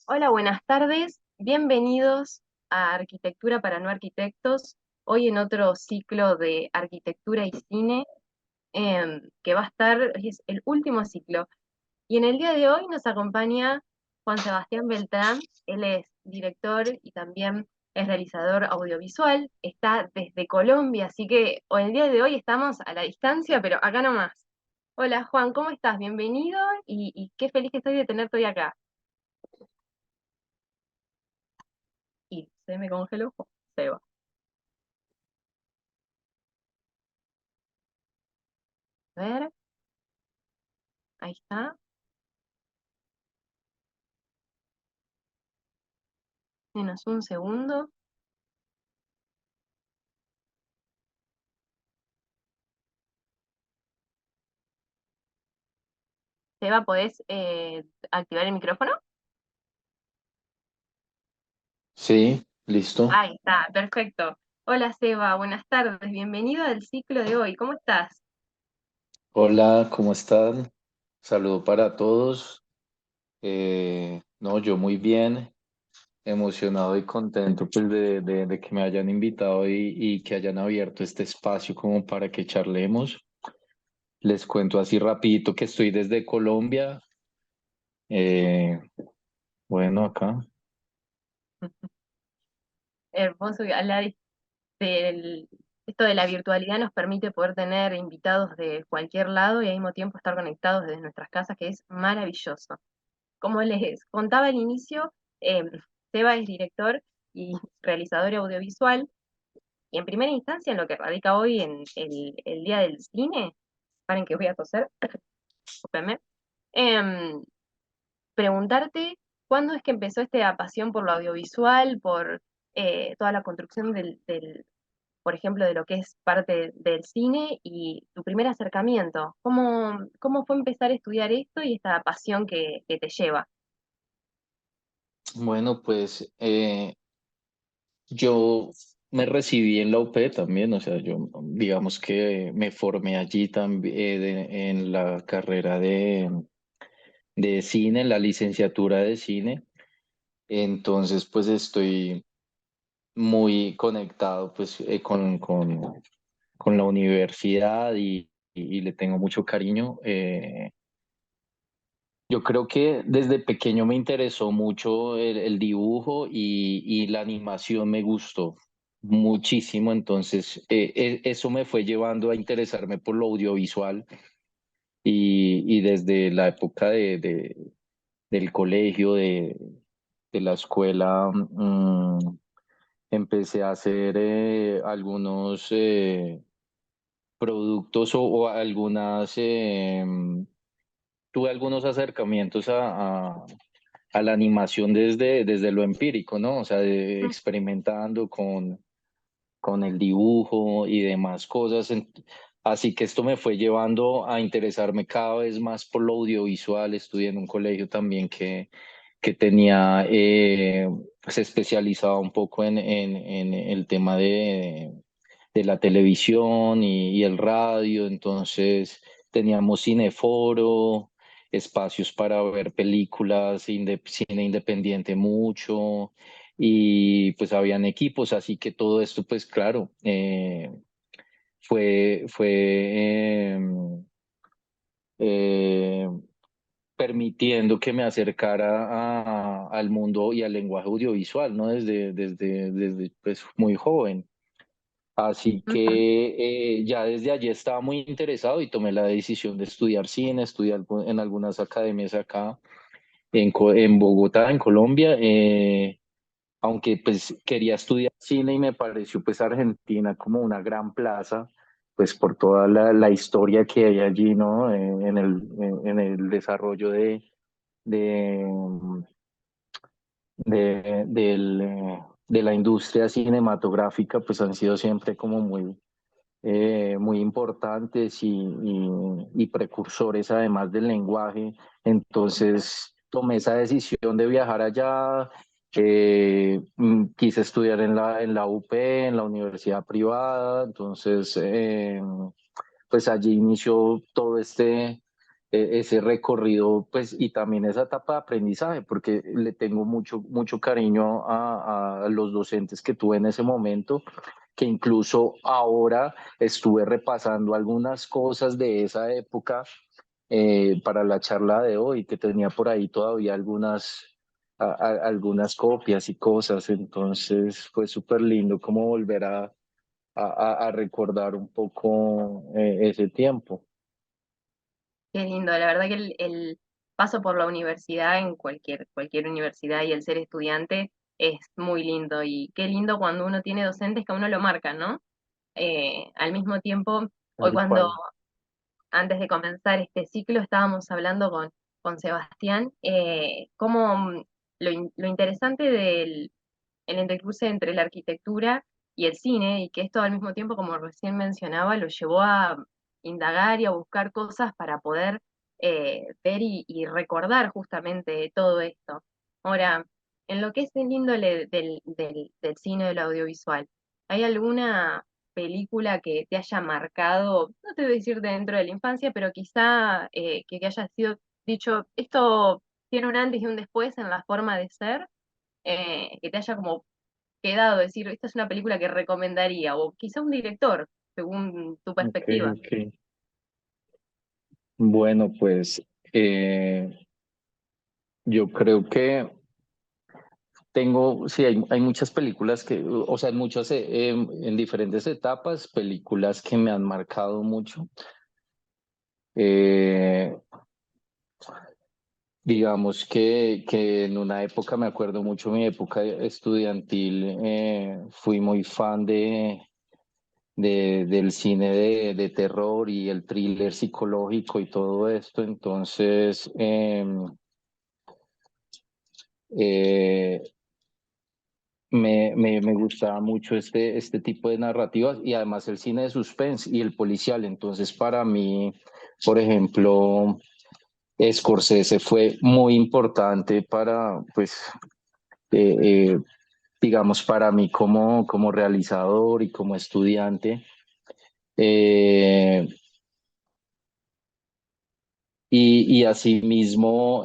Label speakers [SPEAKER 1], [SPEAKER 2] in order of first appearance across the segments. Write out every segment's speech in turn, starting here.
[SPEAKER 1] Hola, buenas tardes. Bienvenidos a Arquitectura para No Arquitectos. Hoy en otro ciclo de arquitectura y cine, que va a estar, es el último ciclo. Y en el día de hoy nos acompaña Juan Sebastián Beltrán. Él es director y también es realizador audiovisual. Está desde Colombia, así que el día de hoy estamos a la distancia, pero acá nomás. Hola Juan, ¿cómo estás? Bienvenido y qué feliz que estoy de tenerte hoy acá. Y se me congeló, se va. A ver, ahí está. Menos un segundo. Seba, ¿podés activar el micrófono?
[SPEAKER 2] Sí, listo.
[SPEAKER 1] Ahí está, perfecto. Hola Seba, buenas tardes. Bienvenido al ciclo de hoy. ¿Cómo estás?
[SPEAKER 2] Hola, ¿cómo están? Saludo para todos. No, yo muy bien, emocionado y contento pues de que me hayan invitado y que hayan abierto este espacio como para que charlemos. Les cuento así rapidito que estoy desde Colombia. Eh, bueno, acá.
[SPEAKER 1] Hermoso. Del, esto de la virtualidad nos permite poder tener invitados de cualquier lado y al mismo tiempo estar conectados desde nuestras casas, que es maravilloso. Como les contaba al inicio, Seba es director y realizador audiovisual. Y en primera instancia, en lo que radica hoy en el Día del Cine, paren que voy a toser, discúlpenme, em, preguntarte cuándo es que empezó esta pasión por lo audiovisual, por toda la construcción por ejemplo, de lo que es parte del cine y tu primer acercamiento. ¿Cómo fue empezar a estudiar esto y esta pasión que te lleva?
[SPEAKER 2] Bueno, pues yo me recibí en la UP también, o sea, yo digamos que me formé allí también en la carrera de cine, la licenciatura de cine. Entonces, pues estoy muy conectado pues con la universidad y le tengo mucho cariño. Yo creo que desde pequeño me interesó mucho el dibujo y la animación me gustó muchísimo, entonces eso me fue llevando a interesarme por lo audiovisual y desde la época del colegio, de la escuela, empecé a hacer algunos productos o algunas, tuve algunos acercamientos a la animación desde lo empírico, ¿no? O sea, experimentando con el dibujo y demás cosas. Así que esto me fue llevando a interesarme cada vez más por lo audiovisual. Estudié en un colegio también que tenía, se especializaba un poco en el tema de la televisión y el radio. Entonces teníamos cineforo, espacios para ver películas, cine independiente mucho y pues habían equipos, así que todo esto pues claro, fue eh, permitiendo que me acercara al mundo y al lenguaje audiovisual, ¿no? Desde pues muy joven. Así
[SPEAKER 1] Ujú.
[SPEAKER 2] que ya desde allí estaba muy interesado y tomé la decisión de estudiar cine, estudiar en algunas academias acá en Bogotá, en Colombia. Aunque pues quería estudiar cine y me pareció pues Argentina como una gran plaza, pues por toda la historia que hay allí, ¿no? En el desarrollo de, de la industria cinematográfica, pues han sido siempre como muy importantes y precursores además del lenguaje. Entonces tomé esa decisión de viajar allá. Quise estudiar en la UP, en la universidad privada. Entonces, pues allí inició todo ese recorrido, pues, y también esa etapa de aprendizaje, porque le tengo mucho, mucho cariño a los docentes que tuve en ese momento, que incluso ahora estuve repasando algunas cosas de esa época para la charla de hoy, que tenía por ahí todavía algunas copias y cosas, entonces fue súper lindo como volver a recordar un poco ese tiempo.
[SPEAKER 1] Qué lindo, la verdad que el paso por la universidad, en cualquier universidad y el ser estudiante es muy lindo y qué lindo cuando uno tiene docentes que a uno lo marcan, ¿no? Al mismo tiempo, hoy
[SPEAKER 2] Tal
[SPEAKER 1] cuando
[SPEAKER 2] cual.
[SPEAKER 1] antes de comenzar este ciclo estábamos hablando con Sebastián, cómo lo interesante del el entrecruce entre la arquitectura y el cine, y que esto al mismo tiempo, como recién mencionaba, lo llevó a indagar y a buscar cosas para poder ver y recordar justamente todo esto. Ahora, en lo que es el índole del cine, del audiovisual, ¿hay alguna película que te haya marcado, no te voy a decir dentro de la infancia, pero quizá que haya sido dicho, esto tiene un antes y un después en la forma de ser, que te haya como quedado, decir, esta es una película que recomendaría, o quizá un director, según tu
[SPEAKER 2] Ok,
[SPEAKER 1] perspectiva?
[SPEAKER 2] ok. Bueno, pues yo creo que sí, hay muchas películas o sea, en diferentes etapas, películas que me han marcado mucho. Eh, digamos que en una época, me acuerdo mucho, mi época estudiantil, fui muy fan del cine de terror y el thriller psicológico y todo esto. Entonces, eh, me gustaba mucho este tipo de narrativas y además el cine de suspense y el policial. Entonces, para mí, por ejemplo, Scorsese fue muy importante para, pues, eh, eh, digamos, para mí como realizador y como estudiante. Eh, y asimismo,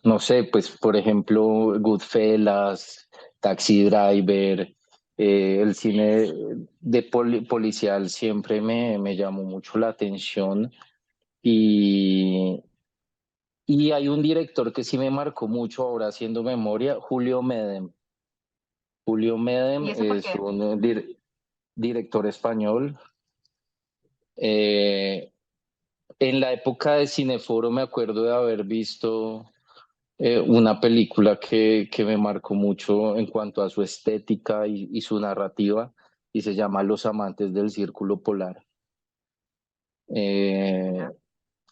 [SPEAKER 2] no sé, pues por ejemplo, Goodfellas, Taxi Driver, el cine policial siempre me llamó mucho la atención y, y hay un director que sí me marcó mucho ahora haciendo memoria, Julio Medem. Julio Medem
[SPEAKER 1] ¿Y eso por
[SPEAKER 2] es
[SPEAKER 1] qué?
[SPEAKER 2] un director español. Eh, en la época de Cineforo me acuerdo de haber visto una película que me marcó mucho en cuanto a su estética y su narrativa, y se llama Los amantes del Círculo Polar. Eh,
[SPEAKER 1] Mira,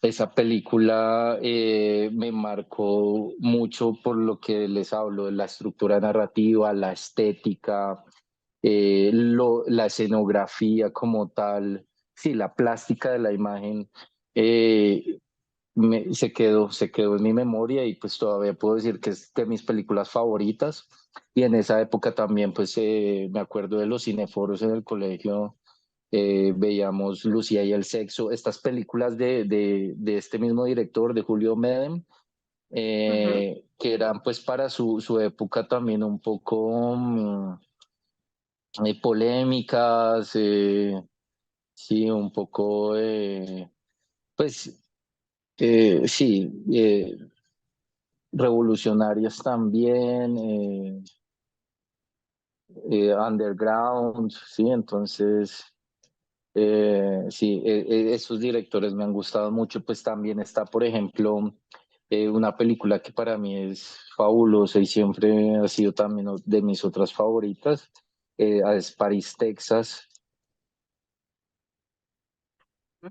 [SPEAKER 2] esa película me marcó mucho por lo que les hablo de la estructura narrativa, la estética, la escenografía como tal, sí, la plástica de la imagen. eh, se quedó en mi memoria y pues todavía puedo decir que es de mis películas favoritas. Y en esa época también pues me acuerdo de los cineforos en el colegio, veíamos Lucía y el sexo, estas películas de este mismo director, de Julio Medem,
[SPEAKER 1] ujú,
[SPEAKER 2] que eran pues para su época también un poco polémicas, sí, un poco, pues sí, revolucionarias también, underground, sí, entonces, sí, esos directores me han gustado mucho. Pues también está, por ejemplo, una película que para mí es fabulosa y siempre ha sido también de mis otras favoritas, es París, Texas.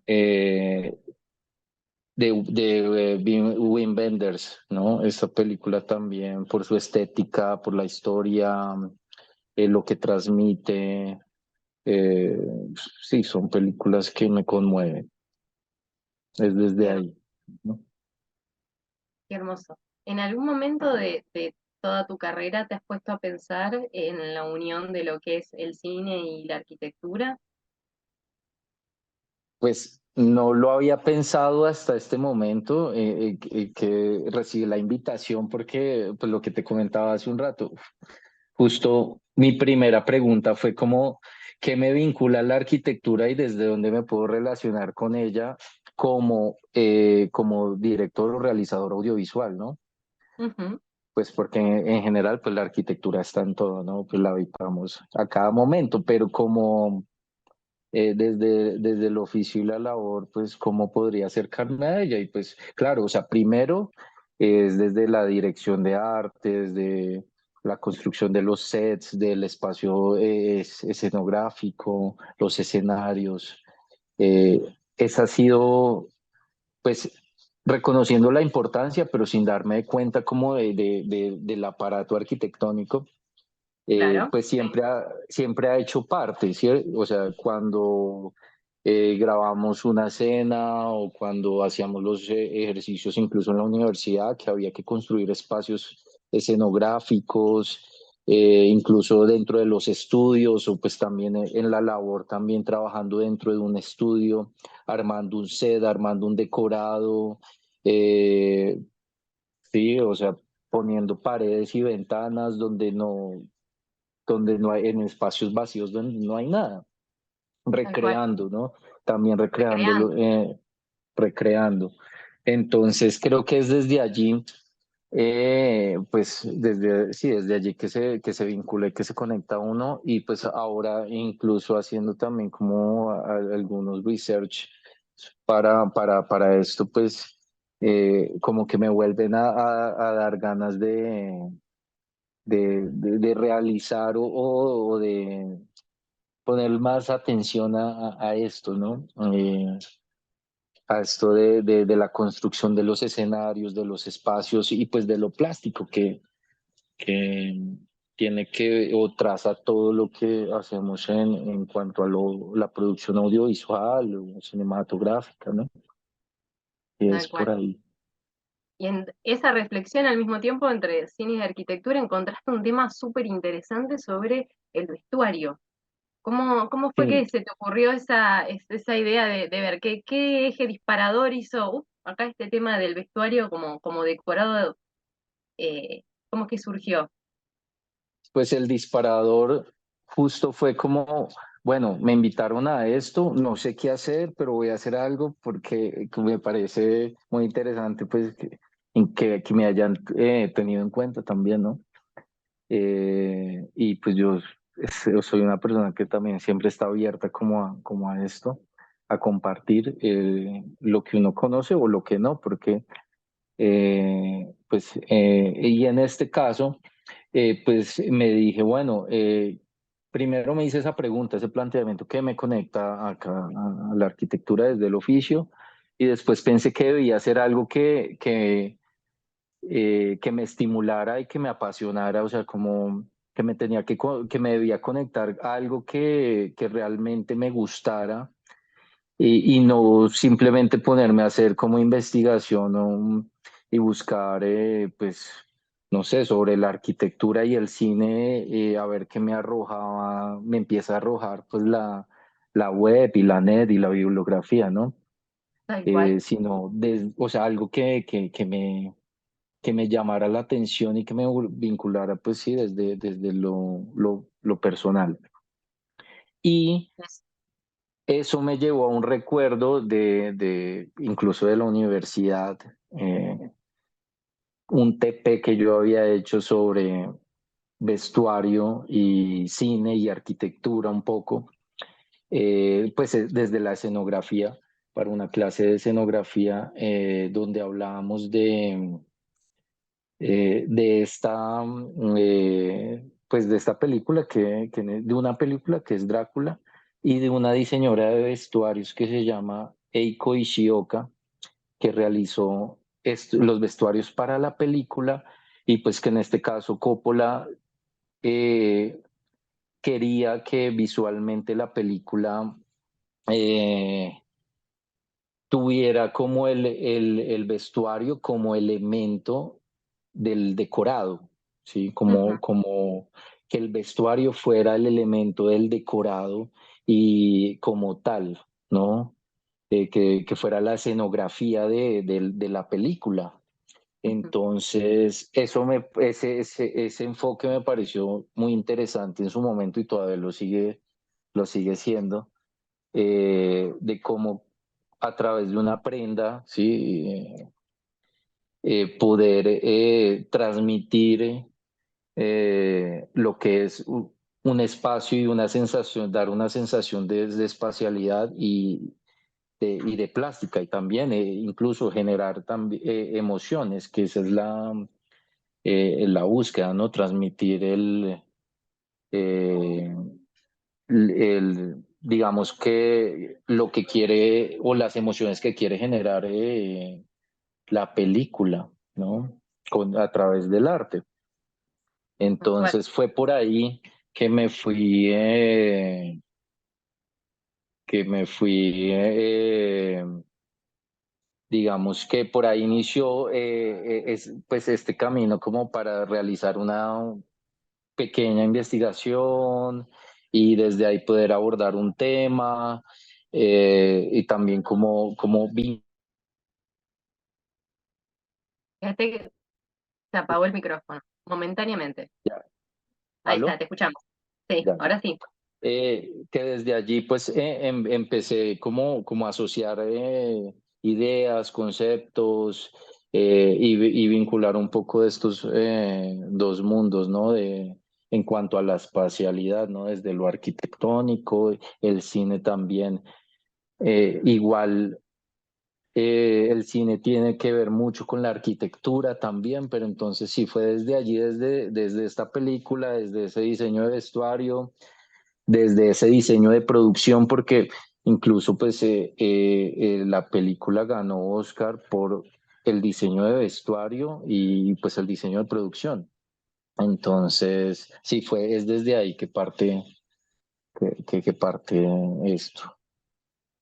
[SPEAKER 2] eh, de Wim Wenders, ¿no? Esta película también por su estética, por la historia, lo que transmite. eh, sí, son películas que me conmueven. Es
[SPEAKER 1] qué,
[SPEAKER 2] desde ahí, ¿no?
[SPEAKER 1] qué hermoso. ¿En algún momento de toda tu carrera te has puesto a pensar en la unión de lo que es el cine y la arquitectura?
[SPEAKER 2] Pues no lo había pensado hasta este momento que recibí la invitación porque, pues lo que te comentaba hace un rato, justo mi primera pregunta fue como, ¿qué me vincula a la arquitectura y desde dónde me puedo relacionar con ella como director o realizador audiovisual, ¿no?
[SPEAKER 1] Ujú,
[SPEAKER 2] Pues porque en general, pues la arquitectura está en todo, ¿no? Pues la habitamos a cada momento, pero como desde el oficio y la labor, pues cómo podría acercarme a ella. Y pues claro, o sea, primero es desde la dirección de arte, desde la construcción de los sets, del espacio escenográfico, los escenarios. Esa ha sido, pues, reconociendo la importancia, pero sin darme cuenta como del aparato arquitectónico
[SPEAKER 1] claro,
[SPEAKER 2] pues siempre ha hecho parte, ¿sí? O sea, cuando grabamos una escena o cuando hacíamos los ejercicios incluso en la universidad, que había que construir espacios escenográficos, incluso dentro de los estudios o pues también en la labor, también trabajando dentro de un estudio, armando un set, armando un decorado, eh, sí, o sea, poniendo paredes y ventanas donde no hay, en espacios vacíos donde no hay nada,
[SPEAKER 1] tal cual.
[SPEAKER 2] recreando, ¿no? También recreándolo,
[SPEAKER 1] Recreando,
[SPEAKER 2] recreando. Entonces creo que es desde allí, pues desde, sí, desde allí que se vincula y que se conecta uno y pues ahora incluso haciendo también como algunos research para esto, pues como que me vuelven a dar ganas de realizar o de poner más atención a esto, ¿no? A esto de la construcción de los escenarios, de los espacios y pues de lo plástico que tiene que o traza todo lo que hacemos en cuanto a la producción audiovisual o cinematográfica, ¿no? Y
[SPEAKER 1] tal
[SPEAKER 2] es por
[SPEAKER 1] cual.
[SPEAKER 2] ahí.
[SPEAKER 1] Y en esa reflexión al mismo tiempo entre cine y arquitectura encontraste un tema súper interesante sobre el vestuario. ¿Cómo fue que
[SPEAKER 2] Sí,
[SPEAKER 1] se te ocurrió esa idea de ver qué eje disparador hizo acá este tema del vestuario como decorado? ¿Cómo es que surgió?
[SPEAKER 2] pues el disparador justo fue como, bueno, me invitaron a esto, no sé qué hacer, pero voy a hacer algo porque me parece muy interesante, pues, que me hayan tenido en cuenta también, ¿no? Y pues yo soy una persona que también siempre está abierta como a esto, a compartir lo que uno conoce o lo que no, porque y en este caso, pues me dije, bueno, primero me hice esa pregunta, ese planteamiento que me conecta acá a la arquitectura desde el oficio, y después pensé que debía hacer algo que me estimulara y que me apasionara, o sea, como que me tenía que me debía conectar a algo que realmente me gustara y no simplemente ponerme a hacer como investigación y buscar, pues, no sé, sobre la arquitectura y el cine, a ver qué me arrojaba, me empieza a arrojar, pues, la web y la net y la bibliografía, ¿no?
[SPEAKER 1] Tal cual.
[SPEAKER 2] Sino, o sea, algo que me llamara la atención y que me vinculara, pues, sí, desde lo personal. Y
[SPEAKER 1] Es-
[SPEAKER 2] eso me llevó a un recuerdo incluso de la universidad, un TP que yo había hecho sobre vestuario y cine y arquitectura un poco, pues desde la escenografía, para una clase de escenografía donde hablábamos de esta, pues de esta película, de una película que es Drácula y de una diseñadora de vestuarios que se llama Eiko Ishioka, que realizó los vestuarios para la película y pues que en este caso Coppola eh, quería que visualmente la película eh, tuviera como el vestuario como elemento del decorado, ¿sí?
[SPEAKER 1] Ujú,
[SPEAKER 2] Como que el vestuario fuera el elemento del decorado y como tal, ¿no? que fuera la escenografía de la película.
[SPEAKER 1] Ujú.
[SPEAKER 2] Entonces, ese enfoque me pareció muy interesante en su momento y todavía lo sigue siendo, de cómo a través de una prenda, ¿sí? Poder transmitir lo que es un espacio y una sensación, dar una sensación de espacialidad y de plástica y también incluso generar emociones, que esa es la búsqueda, ¿no? Transmitir eh, digamos que lo que quiere o las emociones que quiere generar la película, ¿no? A través del arte.
[SPEAKER 1] Tal cual.
[SPEAKER 2] Entonces fue por ahí que me fui, digamos que por ahí inició pues este camino como para realizar una pequeña investigación y desde ahí poder abordar un tema y también como vi.
[SPEAKER 1] Fíjate que se apagó el micrófono momentáneamente.
[SPEAKER 2] Ya,
[SPEAKER 1] Ahí está,
[SPEAKER 2] ¿aló?
[SPEAKER 1] te escuchamos. Sí,
[SPEAKER 2] Ya.
[SPEAKER 1] ahora sí.
[SPEAKER 2] Que desde allí pues empecé como a asociar ideas, conceptos y vincular un poco de estos dos mundos, ¿no? En cuanto a la espacialidad, ¿no? Desde lo arquitectónico, el cine también. Igual el cine tiene que ver mucho con la arquitectura también, pero entonces sí fue desde allí, desde esta película, desde ese diseño de vestuario, desde ese diseño de producción, porque incluso pues la película ganó Oscar por el diseño de vestuario y pues el diseño de producción. Entonces, sí, es desde ahí que parte esto.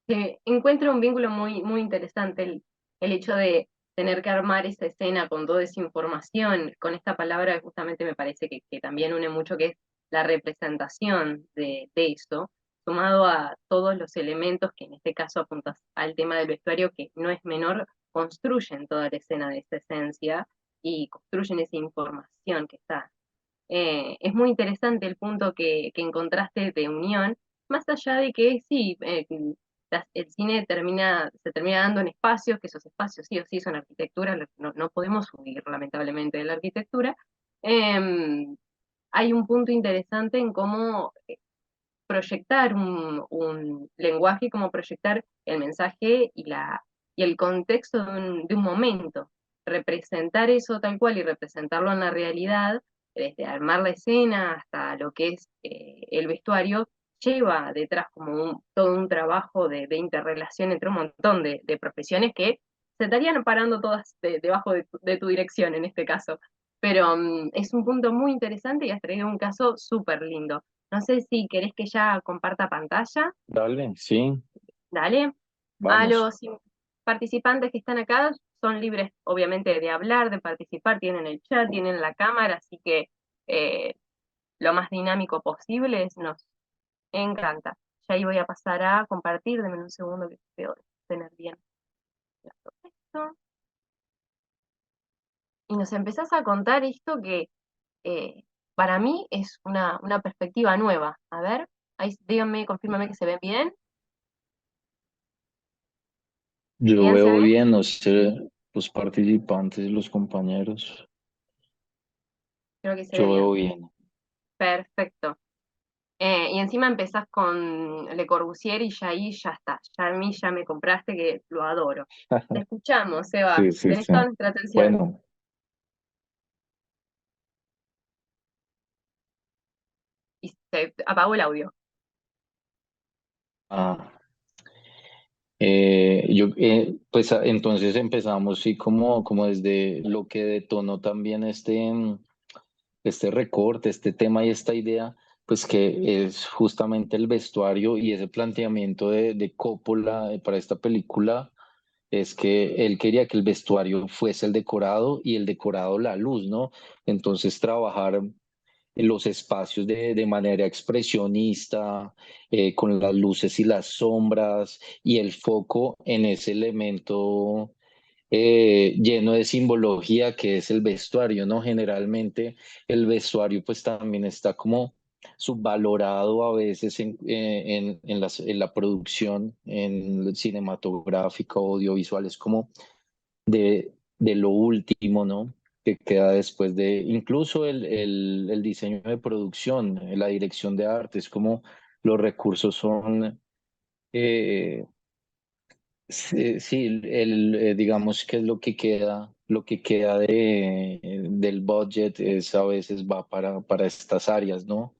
[SPEAKER 1] Que encuentro un vínculo muy, muy interesante el hecho de tener que armar esa escena con toda esa información, con esta palabra que justamente me parece que también une mucho, que es la representación de eso, sumado a todos los elementos que en este caso apuntas al tema del vestuario, que no es menor, construyen toda la escena de esa esencia y construyen esa información que está. Es muy interesante el punto que encontraste de unión, más allá de que sí, el cine se termina dando en espacios, que esos espacios sí o sí son arquitectura, no podemos huir lamentablemente de la arquitectura. Em, Hay un punto interesante en cómo proyectar un lenguaje, cómo proyectar el mensaje y el contexto de un momento, representar eso tal cual y representarlo en la realidad, desde armar la escena hasta lo que es el vestuario, lleva detrás como todo un trabajo de interrelación entre un montón de profesiones que se estarían parando todas debajo de tu dirección en este caso. Pero es un punto muy interesante y has traído un caso súper lindo. No sé si querés que ya comparta pantalla.
[SPEAKER 2] Dale, sí,
[SPEAKER 1] Dale. A
[SPEAKER 2] vamos.
[SPEAKER 1] los participantes que están acá son libres, obviamente, de hablar, de participar, tienen el chat, tienen la cámara, así que eh, lo más dinámico posible nos encanta. Ya ahí voy a pasar a compartir, denme un segundo que espero tener bien esto. Y nos empezás a contar esto que para mí es una perspectiva nueva. A ver, ahí díganme, confírmame que se ven bien.
[SPEAKER 2] Yo
[SPEAKER 1] ¿Bien se
[SPEAKER 2] veo
[SPEAKER 1] ve?
[SPEAKER 2] bien, no sé, los participantes, los compañeros.
[SPEAKER 1] Creo que se ve
[SPEAKER 2] Yo
[SPEAKER 1] bien.
[SPEAKER 2] veo bien.
[SPEAKER 1] Perfecto. Y encima empezás con Le Corbusier y ya ahí ya está. Ya a mí ya me compraste que lo adoro. Te escuchamos, Seba.
[SPEAKER 2] Sí, sí,
[SPEAKER 1] Tenés
[SPEAKER 2] sí.
[SPEAKER 1] toda nuestra atención.
[SPEAKER 2] Bueno,
[SPEAKER 1] Y se apagó el audio.
[SPEAKER 2] ah, pues entonces empezamos, sí, como desde lo que detonó también este recorte, este tema y esta idea, pues que es justamente el vestuario y ese planteamiento de Coppola para esta película, es que él quería que el vestuario fuese el decorado y el decorado la luz, ¿no? Entonces trabajar los espacios de manera expresionista, con las luces y las sombras y el foco en ese elemento lleno de simbología que es el vestuario, ¿no? Generalmente el vestuario pues también está como subvalorado a veces en la producción, en el cinematográfico, audiovisual, es como de lo último, ¿no? Que queda después de, incluso el diseño de producción, la dirección de arte, es como los recursos son, eh, sí, sí, digamos que es lo que queda del budget es a veces va para estas áreas, ¿no?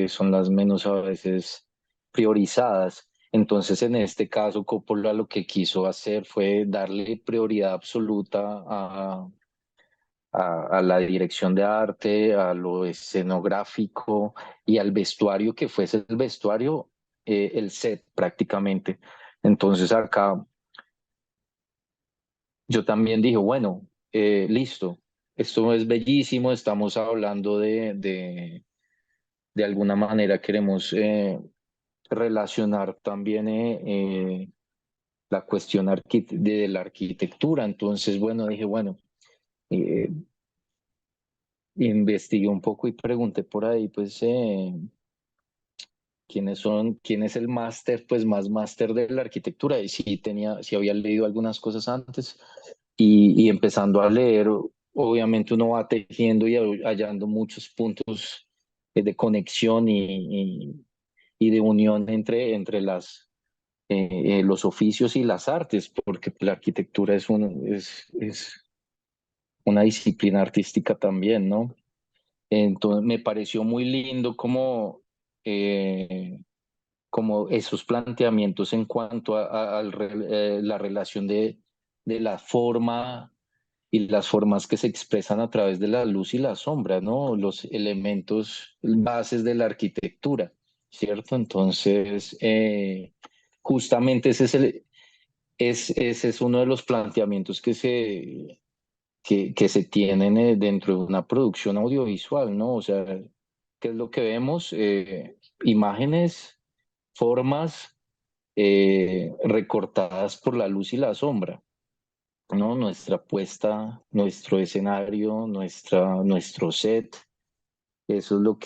[SPEAKER 2] Son las menos a veces priorizadas. Entonces, en este caso, Coppola lo que quiso hacer fue darle prioridad absoluta a la dirección de arte, a lo escenográfico y al vestuario, que fuese el vestuario, el set prácticamente. Entonces, acá yo también dije, bueno, listo, esto es bellísimo, estamos hablando de alguna manera queremos relacionar también la cuestión de la arquitectura. Entonces, bueno, dije, bueno, eh, investigué un poco y pregunté por ahí, pues, quién es el máster, pues, más máster de la arquitectura. Y sí había leído algunas cosas antes y empezando a leer, obviamente uno va tejiendo y hallando muchos puntos de conexión y de unión entre los oficios y las artes, porque la arquitectura es una disciplina artística también, ¿no? Entonces me pareció muy lindo como esos planteamientos en cuanto a la relación de la forma y las formas que se expresan a través de la luz y la sombra, ¿no? Los elementos bases de la arquitectura, ¿cierto? Entonces, justamente ese es uno de los planteamientos que se tienen dentro de una producción audiovisual, ¿no? O sea, ¿qué es lo que vemos? Imágenes, formas recortadas por la luz y la sombra, ¿no? Nuestra puesta, nuestro escenario, nuestro set, eso es lo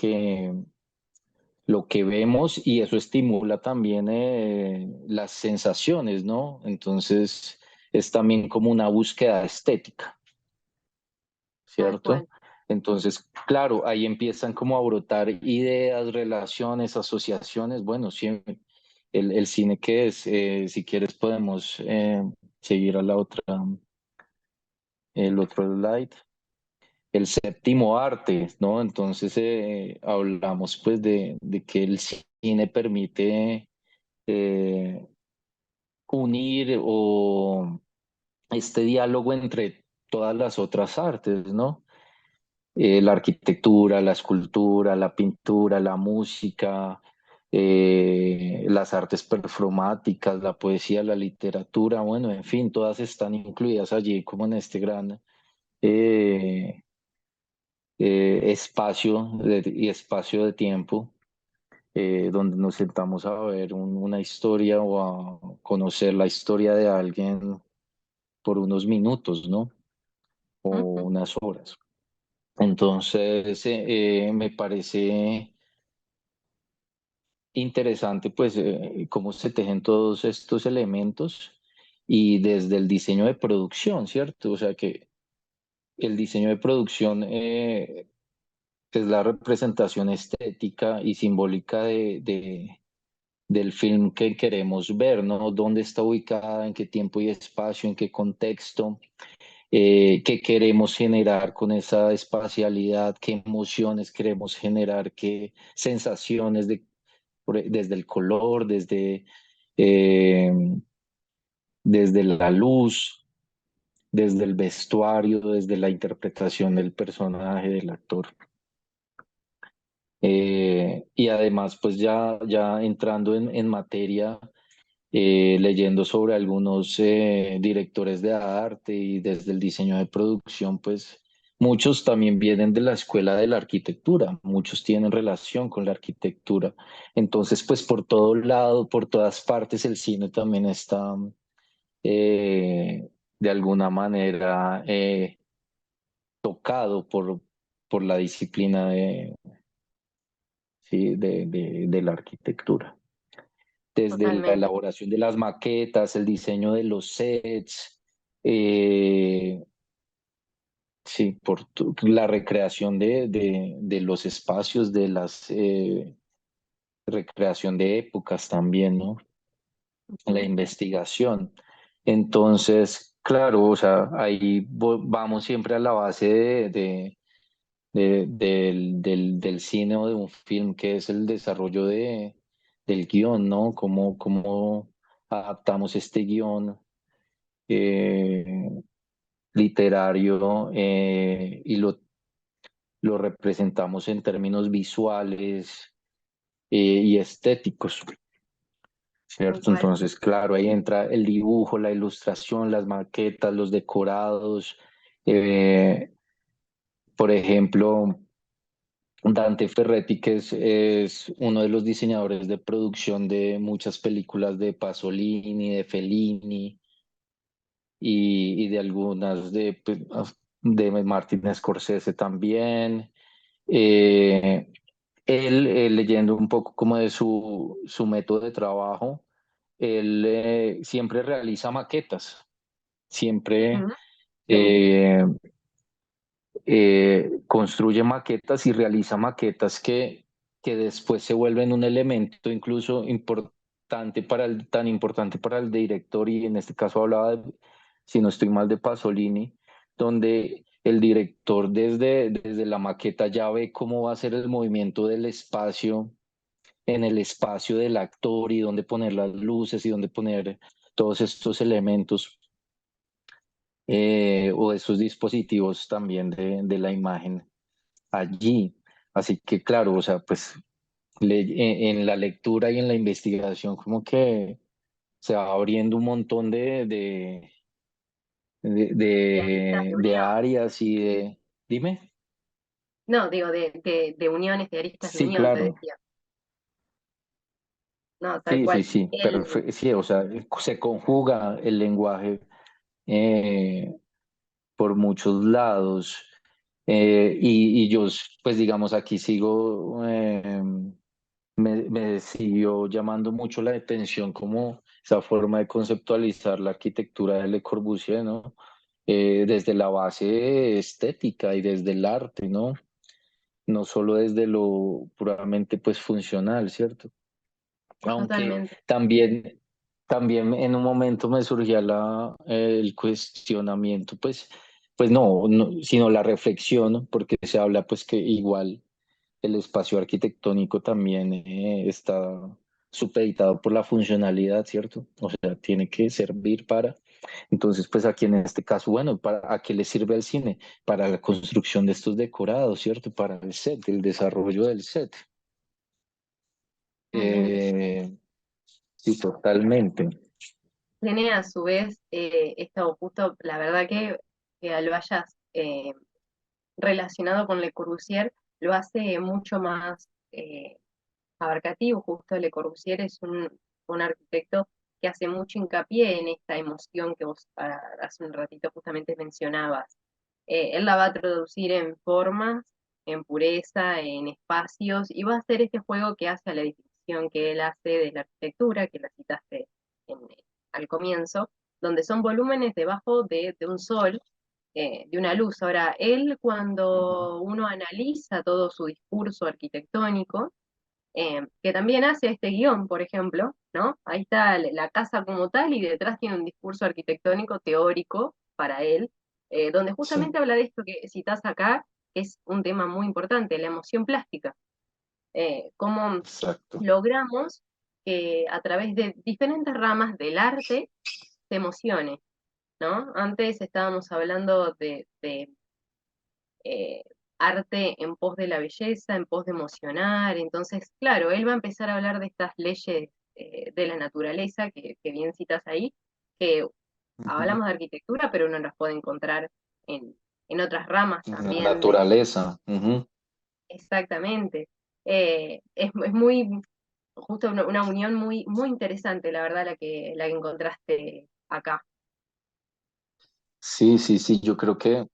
[SPEAKER 2] que vemos y eso estimula también las sensaciones, ¿no? Entonces es también como una búsqueda estética,
[SPEAKER 1] Tal
[SPEAKER 2] ¿cierto?
[SPEAKER 1] cual.
[SPEAKER 2] Entonces, claro, ahí empiezan como a brotar ideas, relaciones, asociaciones. Bueno, sí, el cine que es, si quieres podemos seguir a el otro slide. El séptimo arte, ¿no? Entonces hablamos pues de que el cine permite eh, unir o este diálogo entre todas las otras artes, ¿no? La arquitectura, la escultura, la pintura, la música, las artes performáticas, la poesía, la literatura, bueno, en fin, todas están incluidas allí como en este gran eh, y espacio de tiempo donde nos sentamos a ver una historia o a conocer la historia de alguien por unos minutos, ¿no? O
[SPEAKER 1] Ujú.
[SPEAKER 2] unas horas. Entonces, me parece interesante, pues, cómo se tejen todos estos elementos y desde el diseño de producción, ¿cierto? O sea que el diseño de producción es la representación estética y simbólica del film que queremos ver, ¿no? ¿Dónde está ubicada? ¿En qué tiempo y espacio? ¿En qué contexto? ¿Qué queremos generar con esa espacialidad? ¿Qué emociones queremos generar? ¿Qué sensaciones desde el color, eh, desde la luz, desde el vestuario, desde la interpretación del personaje, del actor? Y además, pues ya entrando en materia, leyendo sobre algunos directores de arte y desde el diseño de producción, pues muchos también vienen de la escuela de la arquitectura, muchos tienen relación con la arquitectura. Entonces, pues por todo lado, por todas partes, el cine también está de alguna manera tocado por la disciplina sí, de la arquitectura. Desde la
[SPEAKER 1] Totalmente.
[SPEAKER 2] elaboración de las maquetas, el diseño de los sets, eh, sí, la recreación de los espacios, de las recreación de épocas también, ¿no? La
[SPEAKER 1] Ujú.
[SPEAKER 2] investigación. Entonces, claro, o sea, ahí vamos siempre a la base del cine o de un film, que es el desarrollo del guión, ¿no? Cómo adaptamos este guión eh, literario y lo representamos en términos visuales y estéticos,
[SPEAKER 1] Tal
[SPEAKER 2] ¿cierto?
[SPEAKER 1] cual.
[SPEAKER 2] Entonces, claro, ahí entra el dibujo, la ilustración, las maquetas, los decorados. eh, por ejemplo, Dante Ferretti, que es uno de los diseñadores de producción de muchas películas de Pasolini, de Fellini y de algunas de Martin Scorsese también. Eh, él, leyendo un poco como de su método de trabajo, él siempre realiza maquetas, siempre
[SPEAKER 1] Ujú.
[SPEAKER 2] eh, construye maquetas y realiza maquetas que después se vuelven un elemento incluso importante tan importante para el director, y en este caso hablaba, si no estoy mal, de Pasolini, donde el director desde la maqueta ya ve cómo va a ser el movimiento del espacio en el espacio del actor y dónde poner las luces y dónde poner todos estos elementos o esos dispositivos también de la imagen allí. Así que claro, o sea, pues en la lectura y en la investigación como que se va abriendo un montón
[SPEAKER 1] De aristas de
[SPEAKER 2] de
[SPEAKER 1] unión.
[SPEAKER 2] áreas y de... Dime.
[SPEAKER 1] No, digo, de uniones, de aristas de
[SPEAKER 2] Sí,
[SPEAKER 1] unión, te
[SPEAKER 2] claro.
[SPEAKER 1] decía. No, tal
[SPEAKER 2] Sí, sí,
[SPEAKER 1] cual.
[SPEAKER 2] sí. Sí, o sea, se conjuga el lenguaje eh, por muchos lados. Y yo, pues digamos, aquí sigo, me siguió llamando mucho la atención como esa forma de conceptualizar la arquitectura de Le Corbusier, ¿no? Desde la base estética y desde el arte, ¿no? No solo desde lo puramente pues funcional, ¿cierto? Aunque
[SPEAKER 1] Totalmente.
[SPEAKER 2] también en un momento me surgía el cuestionamiento, pues no, sino la reflexión, ¿no? Porque se habla pues que igual el espacio arquitectónico también está supeditado por la funcionalidad, ¿cierto? O sea, tiene que servir para. Entonces, pues aquí en este caso, bueno, ¿a qué le sirve el cine? Para la construcción de estos decorados, ¿cierto? Para el set, el desarrollo del set.
[SPEAKER 1] Totalmente.
[SPEAKER 2] Eh, sí, totalmente.
[SPEAKER 1] Tiene a su vez esto justo, la verdad que lo hayas relacionado con Le Corbusier lo hace mucho más abarcativo. Justo Le Corbusier es un arquitecto que hace mucho hincapié en esta emoción que vos hace un ratito justamente mencionabas. Él la va a traducir en formas, en pureza, en espacios, y va a hacer este juego que hace a la definición que él hace de la arquitectura, que la citaste al comienzo, donde son volúmenes debajo de un sol, de una luz. Ahora, él
[SPEAKER 2] Ujú.
[SPEAKER 1] cuando uno analiza todo su discurso arquitectónico, que también hace este guión, por ejemplo, ¿no? Ahí está la casa como tal y detrás tiene un discurso arquitectónico teórico para él, donde
[SPEAKER 2] Sí,
[SPEAKER 1] justamente habla de esto que citás acá, que es un tema muy importante, la emoción plástica. Cómo
[SPEAKER 2] exacto.
[SPEAKER 1] logramos que a través de diferentes ramas del arte se emocione, ¿no? Antes estábamos hablando de eh, arte en pos de la belleza, en pos de emocionar. Entonces, claro, él va a empezar a hablar de estas leyes de la naturaleza que bien citas ahí, que
[SPEAKER 2] Ujú.
[SPEAKER 1] hablamos de arquitectura, pero uno las puede encontrar en otras ramas
[SPEAKER 2] La
[SPEAKER 1] también de,
[SPEAKER 2] naturaleza. Ujú.
[SPEAKER 1] exactamente. Es muy, justo una unión muy, muy interesante, la verdad, la que encontraste acá.
[SPEAKER 2] Sí, sí, sí, yo creo que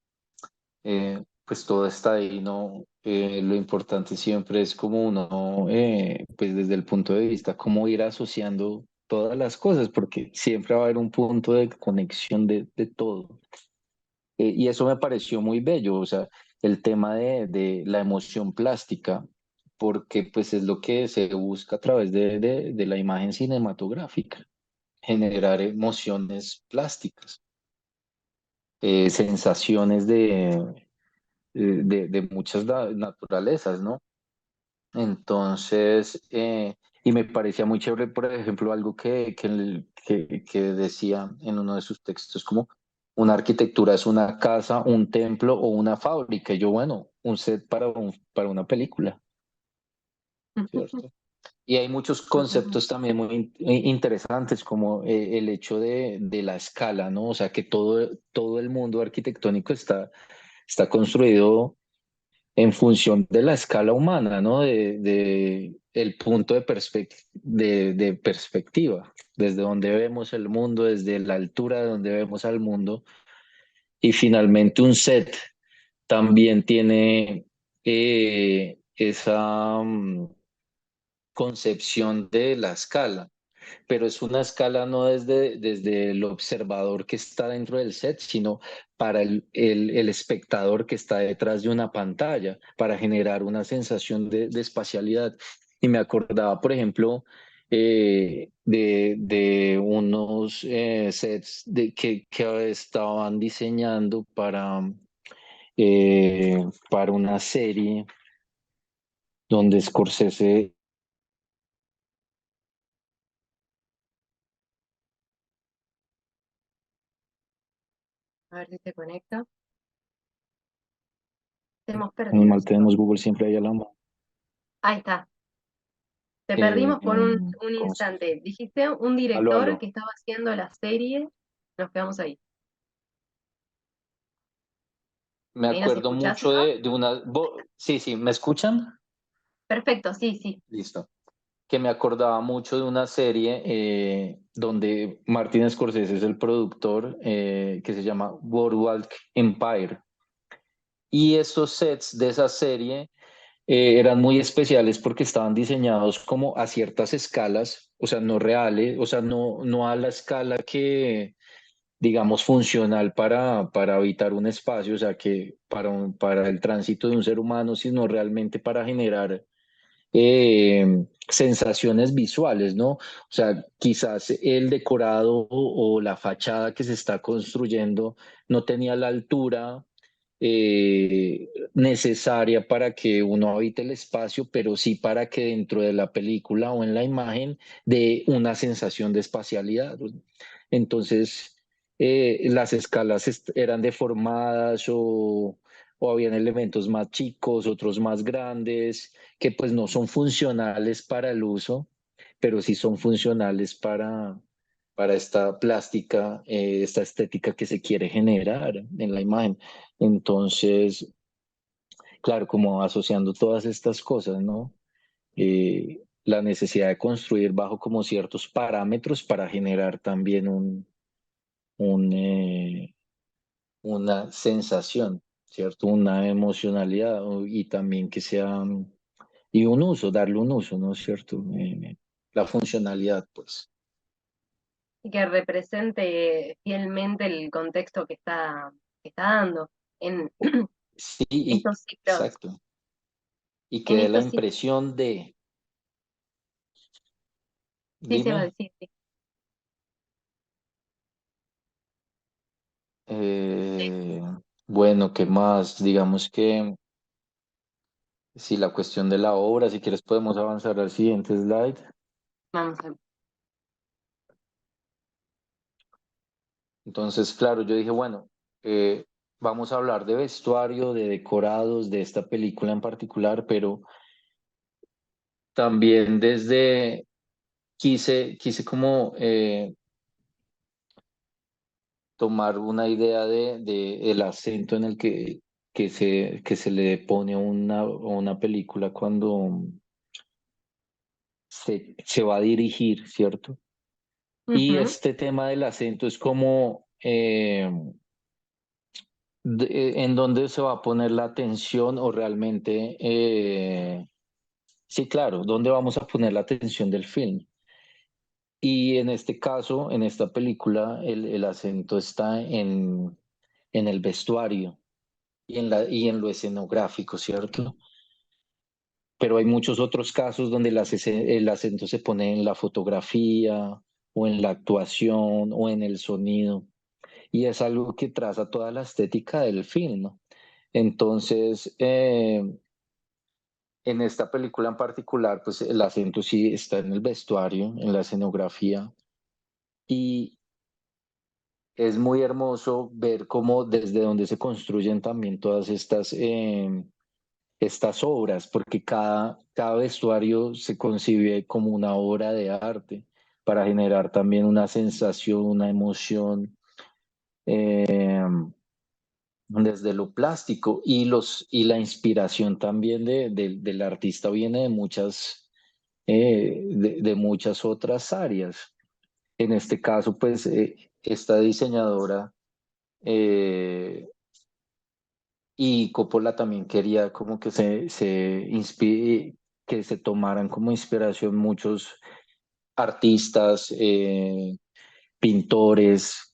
[SPEAKER 2] pues todo está ahí, ¿no? Lo importante siempre es como uno, pues desde el punto de vista, cómo ir asociando todas las cosas, porque siempre va a haber un punto de conexión de todo. Y eso me pareció muy bello, o sea, el tema de la emoción plástica, porque pues es lo que se busca a través de la imagen cinematográfica, generar emociones plásticas, sensaciones de muchas naturalezas, ¿no? Entonces, y me parecía muy chévere, por ejemplo, algo que decía en uno de sus textos, como una arquitectura es una casa, un templo o una fábrica. Y yo, bueno, un set para una película, ¿cierto? Y hay muchos
[SPEAKER 1] Totalmente.
[SPEAKER 2] conceptos también muy interesantes, como el hecho de la escala, ¿no? O sea, que todo el mundo arquitectónico está construido en función de la escala humana, ¿no? De el punto de perspectiva, desde donde vemos el mundo, desde la altura de donde vemos al mundo. Y finalmente un set también tiene esa concepción de la escala, pero es una escala no desde el observador que está dentro del set, sino para el espectador que está detrás de una pantalla, para generar una sensación de espacialidad. Y me acordaba, por ejemplo, de unos sets que estaban diseñando para una serie donde Scorsese.
[SPEAKER 1] A ver si se conecta. Te hemos perdido,
[SPEAKER 2] Animal
[SPEAKER 1] chicos.
[SPEAKER 2] tenemos Google siempre ahí a la mano.
[SPEAKER 1] Ahí está. Te
[SPEAKER 2] Eh,
[SPEAKER 1] perdimos por un
[SPEAKER 2] ¿Cómo se
[SPEAKER 1] instante. Dijiste un
[SPEAKER 2] Aló,
[SPEAKER 1] director que
[SPEAKER 2] aló.
[SPEAKER 1] estaba haciendo la serie. Nos quedamos ahí.
[SPEAKER 2] Me
[SPEAKER 1] ¿Ahí nos
[SPEAKER 2] acuerdo
[SPEAKER 1] escuchás,
[SPEAKER 2] mucho
[SPEAKER 1] Seba?
[SPEAKER 2] de una. Sí, sí, ¿me escuchan?
[SPEAKER 1] Perfecto, sí, sí.
[SPEAKER 2] Listo. Que me acordaba mucho de una serie donde Martin Scorsese es el productor, que se llama Boardwalk Empire. Y esos sets de esa serie eran muy especiales porque estaban diseñados como a ciertas escalas, o sea, no reales, o sea, no a la escala que, digamos, funcional para habitar un espacio, o sea, que para el tránsito de un ser humano, sino realmente para generar sensaciones visuales, ¿no? O sea, quizás el decorado o la fachada que se está construyendo no tenía la altura necesaria para que uno habite el espacio, pero sí para que dentro de la película o en la imagen dé una sensación de espacialidad. Entonces, las escalas eran deformadas o habían elementos más chicos, otros más grandes, que pues no son funcionales para el uso, pero sí son funcionales para esta plástica, esta estética que se quiere generar en la imagen. Entonces, claro, como asociando todas estas cosas, ¿no? La necesidad de construir bajo como ciertos parámetros para generar también un, una sensación, ¿cierto? Una emocionalidad y también que sea, y un uso, darle un uso, ¿no es cierto? La funcionalidad, pues.
[SPEAKER 1] Y que represente fielmente el contexto que está dando. En
[SPEAKER 2] Sí,
[SPEAKER 1] estos ciclos,
[SPEAKER 2] exacto. Y que
[SPEAKER 1] en
[SPEAKER 2] dé la
[SPEAKER 1] estos ciclos,
[SPEAKER 2] impresión de,
[SPEAKER 1] sí se va a
[SPEAKER 2] dime,
[SPEAKER 1] decir, sí.
[SPEAKER 2] eh, bueno, ¿qué más? Digamos que si la cuestión de la obra, si quieres podemos avanzar al siguiente slide.
[SPEAKER 1] Vamos a ver.
[SPEAKER 2] Entonces, claro, yo dije, bueno, vamos a hablar de vestuario, de decorados, de esta película en particular, pero también quise como tomar una idea de el acento en el que se le pone a una película cuando se va a dirigir, ¿cierto? Y
[SPEAKER 1] Ujú,
[SPEAKER 2] este tema del acento es como en dónde se va a poner la atención o realmente, sí, claro, dónde vamos a poner la atención del film. Y en este caso, en esta película, el acento está en el vestuario y en lo escenográfico, ¿cierto? Pero hay muchos otros casos donde el acento se pone en la fotografía o en la actuación o en el sonido. Y es algo que traza toda la estética del film, ¿no? Entonces, en esta película en particular, pues el acento sí está en el vestuario, en la escenografía, y es muy hermoso ver cómo desde donde se construyen también todas estas obras, porque cada vestuario se concibe como una obra de arte para generar también una sensación, una emoción. eh, Desde lo plástico y la inspiración también del artista viene de de muchas otras áreas. En este caso, pues, esta diseñadora eh, y Coppola también quería como que que se tomaran como inspiración muchos artistas, pintores,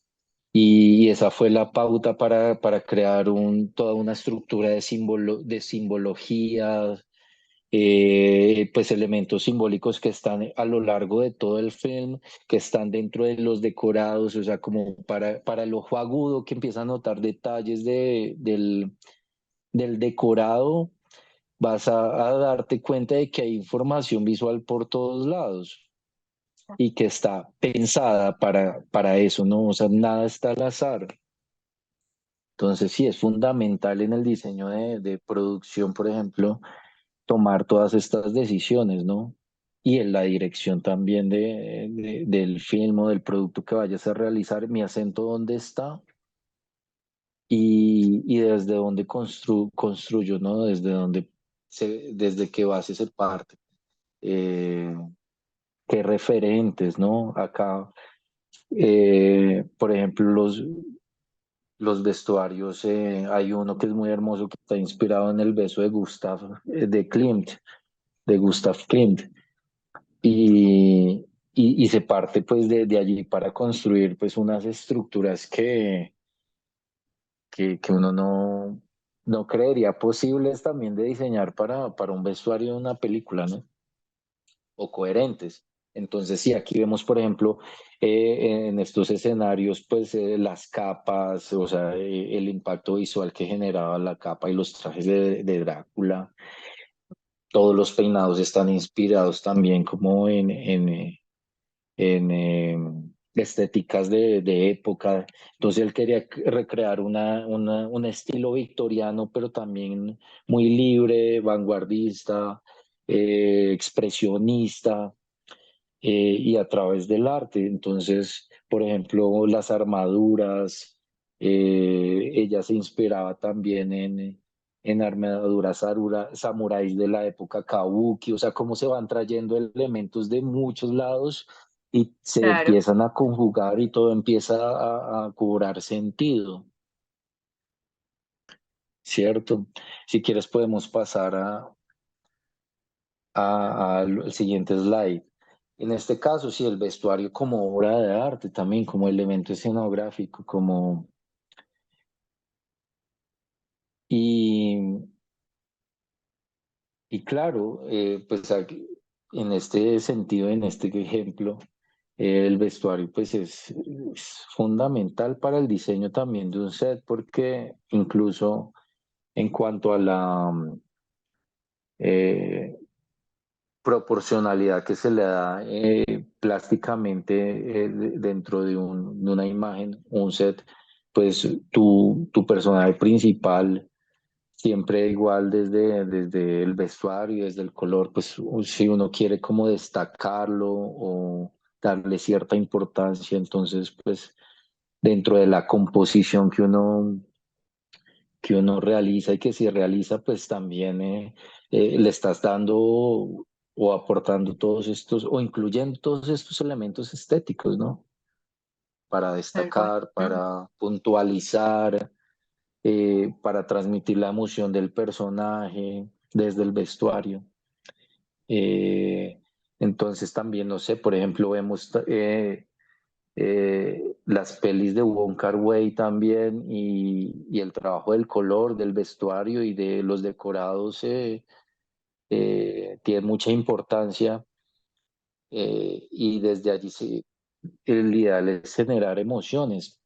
[SPEAKER 2] y esa fue la pauta para crear toda una estructura de simbología, pues elementos simbólicos que están a lo largo de todo el film, que están dentro de los decorados, o sea, como para el ojo agudo que empieza a notar detalles del decorado, vas a darte cuenta de que hay información visual por todos lados y que está pensada para eso, ¿no? O sea, nada está al azar. Entonces, sí, es fundamental en el diseño de producción, por ejemplo, tomar todas estas decisiones, ¿no? Y en la dirección también del film o del producto que vayas a realizar, mi acento dónde está y desde dónde construyo, ¿no? Desde qué base se parte. Eh, Qué referentes, ¿no? Acá, por ejemplo, los vestuarios, hay uno que es muy hermoso que está inspirado en el beso de de Gustav Klimt, y, y se parte pues de allí para construir pues unas estructuras que uno no creería posibles también de diseñar para un vestuario de una película, ¿no? O coherentes. Entonces, sí, aquí vemos, por ejemplo, en estos escenarios, pues las capas, o sea, el impacto visual que generaba la capa y los trajes de Drácula. Todos los peinados están inspirados también como en estéticas de época. Entonces, él quería recrear un estilo victoriano, pero también muy libre, vanguardista, expresionista, y a través del arte. Entonces, por ejemplo, las armaduras, ella se inspiraba también en armaduras samuráis de la época Kabuki, o sea, cómo se van trayendo elementos de muchos lados y se
[SPEAKER 1] claro.
[SPEAKER 2] empiezan a conjugar y todo empieza a cobrar sentido, ¿cierto? Si quieres podemos pasar al siguiente slide. En este caso, sí, el vestuario como obra de arte también, como elemento escenográfico, y, y claro, pues en este sentido, en este ejemplo, el vestuario pues es fundamental para el diseño también de un set, porque incluso en cuanto a la eh, proporcionalidad que se le da plásticamente dentro de una imagen, un set, pues tu personaje principal siempre igual desde el vestuario, desde el color, pues si uno quiere como destacarlo o darle cierta importancia, entonces pues dentro de la composición que uno realiza y que si realiza, pues también le estás dando o aportando todos estos, o incluyendo todos estos elementos estéticos, ¿no? Para
[SPEAKER 1] Tal cual.
[SPEAKER 2] destacar, para puntualizar, para transmitir la emoción del personaje desde el vestuario. Eh, entonces también, no sé, por ejemplo, vemos las pelis de Wong Kar-wai también y el trabajo del color, del vestuario y de los decorados tiene mucha importancia y desde allí el ideal es generar emociones.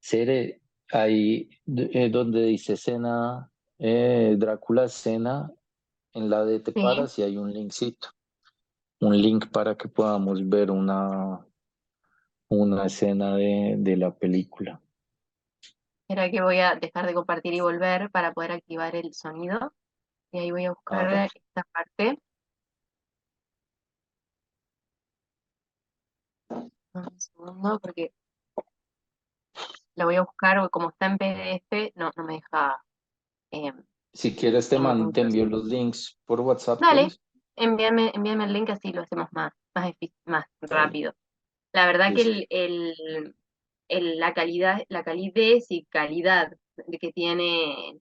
[SPEAKER 2] Ser ahí donde dice cena, Drácula cena, en la de Te
[SPEAKER 1] Sí,
[SPEAKER 2] Paras y hay un link para que podamos ver una escena de la película.
[SPEAKER 1] era que voy a dejar de compartir y volver para poder activar el sonido. Y ahí voy a
[SPEAKER 2] Ah, dale.
[SPEAKER 1] buscar esta parte. Un segundo, porque la voy a buscar, o como está en PDF, no me deja eh,
[SPEAKER 2] Si quieres te envío
[SPEAKER 1] introducir.
[SPEAKER 2] los links por WhatsApp,
[SPEAKER 1] Dale,
[SPEAKER 2] ¿quieres?
[SPEAKER 1] envíame el link así lo hacemos más
[SPEAKER 2] Dale,
[SPEAKER 1] rápido. La verdad que
[SPEAKER 2] listo.
[SPEAKER 1] la calidad, la calidez y calidad que tiene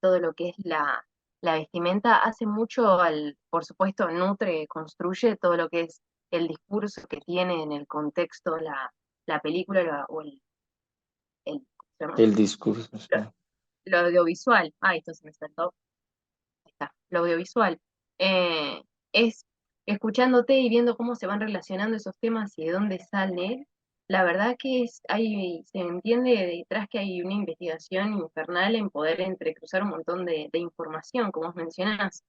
[SPEAKER 1] todo lo que es la vestimenta hace mucho por supuesto, nutre, construye todo lo que es el discurso que tiene en el contexto la película o ¿cómo se llama?
[SPEAKER 2] El discurso, sí.
[SPEAKER 1] Lo audiovisual. Ah, esto se me saltó. Ahí está, lo audiovisual. Es escuchándote y viendo cómo se van relacionando esos temas y de dónde sale. La verdad que se entiende detrás que hay una investigación infernal en poder entrecruzar un montón de información, como vos mencionás.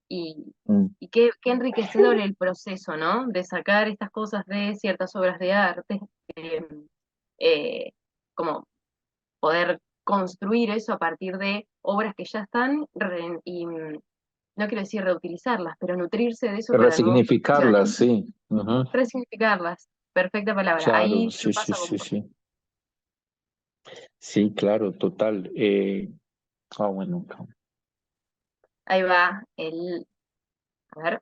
[SPEAKER 1] Y,
[SPEAKER 2] Mm.
[SPEAKER 1] y qué enriquecedor el proceso, ¿no? De sacar estas cosas de ciertas obras de arte, eh, eh, como poder construir eso a partir de obras que ya están y no quiero decir reutilizarlas, pero nutrirse de eso para nuevos
[SPEAKER 2] Resignificarlas,
[SPEAKER 1] funcionamientos,
[SPEAKER 2] sí. Ujú.
[SPEAKER 1] resignificarlas. Perfecta palabra.
[SPEAKER 2] Claro,
[SPEAKER 1] Ahí lo
[SPEAKER 2] sí, sí,
[SPEAKER 1] paso con
[SPEAKER 2] sí,
[SPEAKER 1] vos.
[SPEAKER 2] sí. Sí, claro, total. Bueno,
[SPEAKER 1] Ahí va a ver,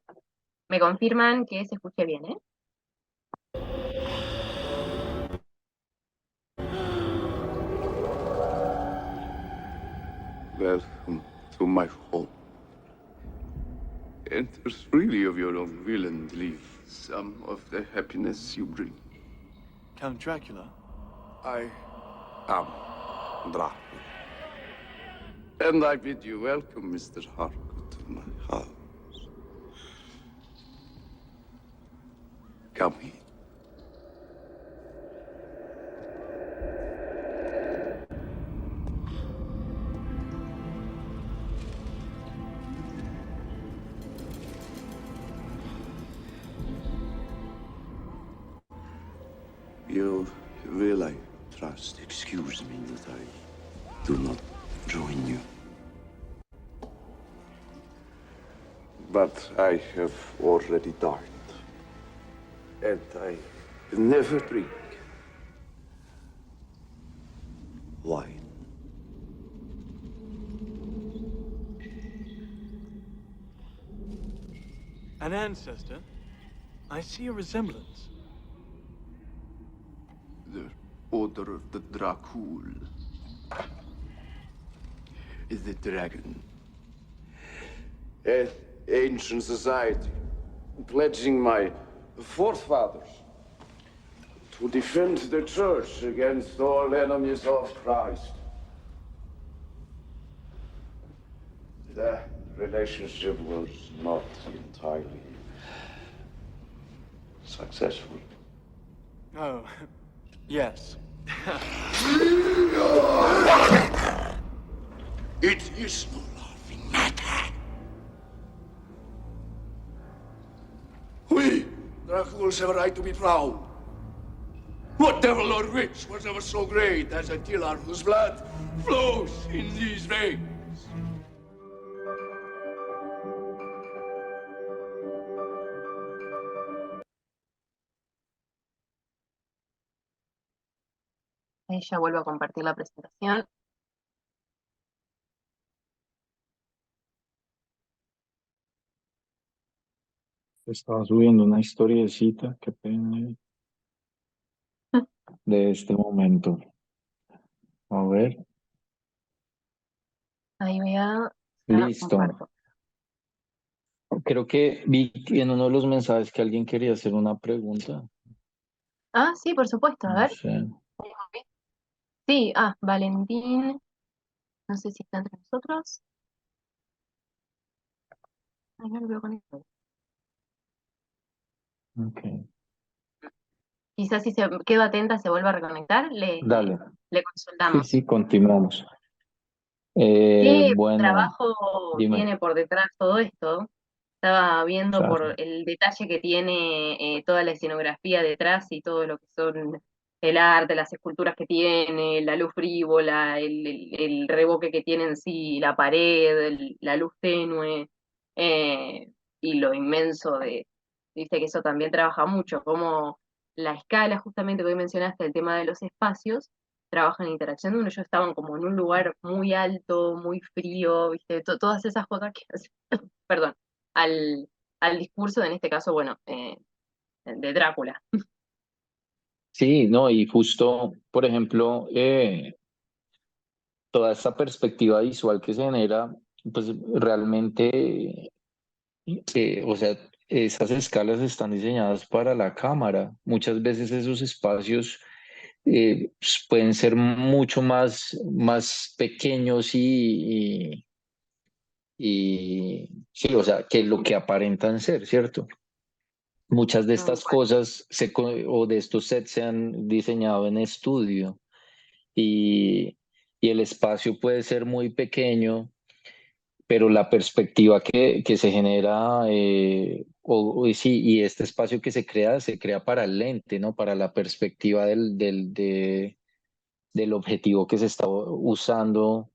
[SPEAKER 1] me confirman que se escuche bien, ¿eh?
[SPEAKER 3] Welcome to my home. Enter freely of your own will and leave some of the happiness you bring.
[SPEAKER 4] Count Dracula?
[SPEAKER 3] I am Dracula. And I bid you welcome, Mr. Harcourt, to my house. Come in. You will, I trust, excuse me that I do not join you. But I have already dined. And I never drink wine.
[SPEAKER 4] An ancestor? I see a resemblance.
[SPEAKER 3] The Order of the Dracul. Is the dragon. An ancient society, pledging my forefathers to defend the church against all enemies of Christ. The relationship was not entirely successful.
[SPEAKER 4] Oh, yes.
[SPEAKER 3] It is no laughing matter. We, Draculs, have a right to be proud. What devil or witch was ever so great as a killer whose blood flows in these veins?
[SPEAKER 1] Ahí ya vuelvo a compartir la presentación.
[SPEAKER 2] Estaba subiendo una historiecita, qué pena de este momento. A ver,
[SPEAKER 1] Ahí vea, ya
[SPEAKER 2] listo.
[SPEAKER 1] comparto.
[SPEAKER 2] Creo que vi en uno de los mensajes que alguien quería hacer una pregunta.
[SPEAKER 1] Ah, sí, por supuesto, a
[SPEAKER 2] No
[SPEAKER 1] ver.
[SPEAKER 2] sé.
[SPEAKER 1] Sí, Valentín, no sé si está entre nosotros. Ay, no lo veo conectado.
[SPEAKER 2] Ok.
[SPEAKER 1] Quizás si se quedo atenta, se vuelve a reconectar,
[SPEAKER 2] Dale.
[SPEAKER 1] le
[SPEAKER 2] Sí,
[SPEAKER 1] consultamos.
[SPEAKER 2] sí, continuamos.
[SPEAKER 1] ¿Qué
[SPEAKER 2] Bueno,
[SPEAKER 1] trabajo
[SPEAKER 2] dime.
[SPEAKER 1] tiene por detrás todo esto? Estaba viendo por
[SPEAKER 2] Claro.
[SPEAKER 1] el detalle que tiene toda la escenografía detrás y todo lo que son el arte, las esculturas que tiene, la luz frívola, el revoque que tiene en sí, la pared, la luz tenue, eh, y lo inmenso viste que eso también trabaja mucho, como la escala, justamente que hoy mencionaste, el tema de los espacios, trabajan en interacción. Uno, ellos estaban como en un lugar muy alto, muy frío, viste, todas esas cosas que hacen, perdón, al, al discurso, en este caso, bueno, de Drácula.
[SPEAKER 2] Sí, no, y justo, por ejemplo, toda esta perspectiva visual que se genera, pues realmente, o sea, esas escalas están diseñadas para la cámara. Muchas veces esos espacios pueden ser mucho más pequeños y sí, o sea, que lo que aparentan ser, ¿cierto? Muchas de
[SPEAKER 1] Tal
[SPEAKER 2] estas
[SPEAKER 1] cual.
[SPEAKER 2] cosas o de estos sets se han diseñado en estudio y, y el espacio puede ser muy pequeño, pero la perspectiva que se genera, sí, y este espacio que se crea para el lente, ¿no? Para la perspectiva del objetivo que se está usando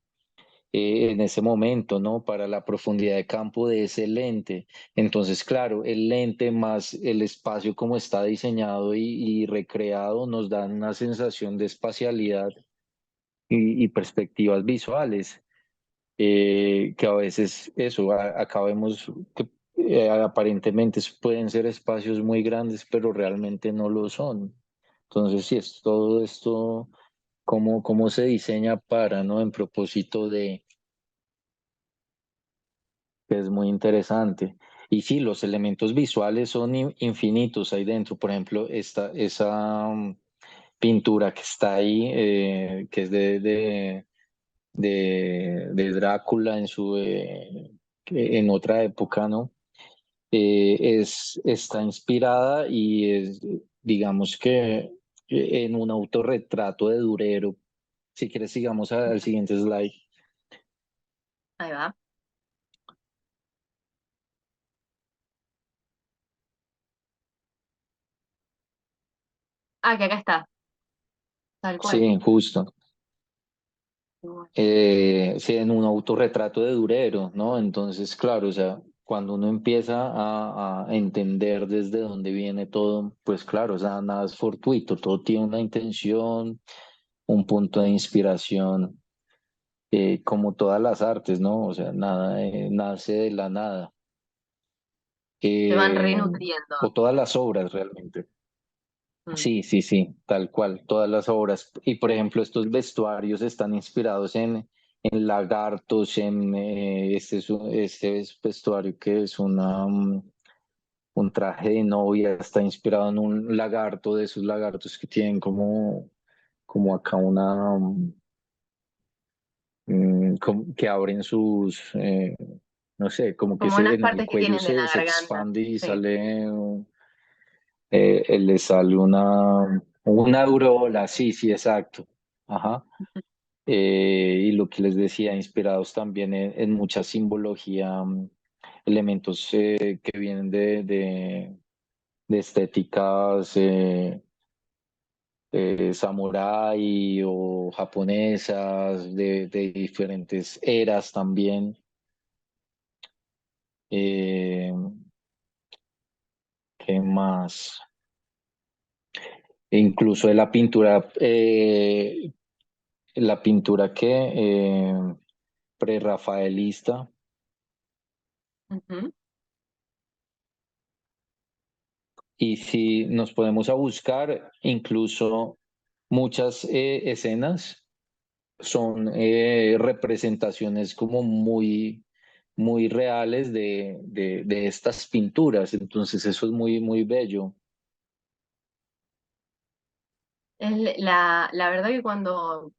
[SPEAKER 2] en ese momento, ¿no? Para la profundidad de campo de ese lente. Entonces, claro, el lente más el espacio como está diseñado y recreado nos dan una sensación de espacialidad y perspectivas visuales, que a veces eso, acá vemos que aparentemente pueden ser espacios muy grandes, pero realmente no lo son. Entonces, sí, es todo esto, cómo se diseña para, ¿no? En propósito de que es muy interesante. Y sí, los elementos visuales son infinitos ahí dentro. Por ejemplo, esa pintura que está ahí, que es de Drácula en otra época, ¿no? Está inspirada y es, digamos que en un autorretrato de Durero. Si quieres, sigamos al siguiente slide.
[SPEAKER 1] Ahí va. Que acá está, tal cual.
[SPEAKER 2] Sí, justo.
[SPEAKER 1] Igual.
[SPEAKER 2] Sí, en un autorretrato de Durero, ¿no? Entonces, claro, o sea, cuando uno empieza a entender desde dónde viene todo, pues claro, o sea, nada es fortuito, todo tiene una intención, un punto de inspiración, como todas las artes, ¿no? O sea, nada nace de la nada,
[SPEAKER 1] Se van
[SPEAKER 2] Eh,
[SPEAKER 1] renutriendo.
[SPEAKER 2] o todas las obras realmente.
[SPEAKER 1] Mm.
[SPEAKER 2] Sí, sí, sí, tal cual, todas las obras. Y por ejemplo, estos vestuarios están inspirados en lagartos, este es vestuario que es un traje de novia, está inspirado en un lagarto, de esos lagartos que tienen como acá que abren no sé, como que
[SPEAKER 1] Como unas
[SPEAKER 2] en el
[SPEAKER 1] partes que
[SPEAKER 2] cuello
[SPEAKER 1] tienen en la
[SPEAKER 2] se
[SPEAKER 1] garganta.
[SPEAKER 2] expande y
[SPEAKER 1] Sí.
[SPEAKER 2] sale. Le sale una aureola, sí, sí, exacto. Ajá. Y lo que les decía, inspirados también en mucha simbología, elementos que vienen de estéticas samurái o japonesas, de diferentes eras también. Eh, ¿Qué más? E incluso de la pintura que prerrafaelista.
[SPEAKER 1] Ujú.
[SPEAKER 2] Y si nos podemos a buscar, incluso muchas escenas son representaciones como muy reales de estas pinturas. Entonces eso es muy bello.
[SPEAKER 1] La verdad que cuando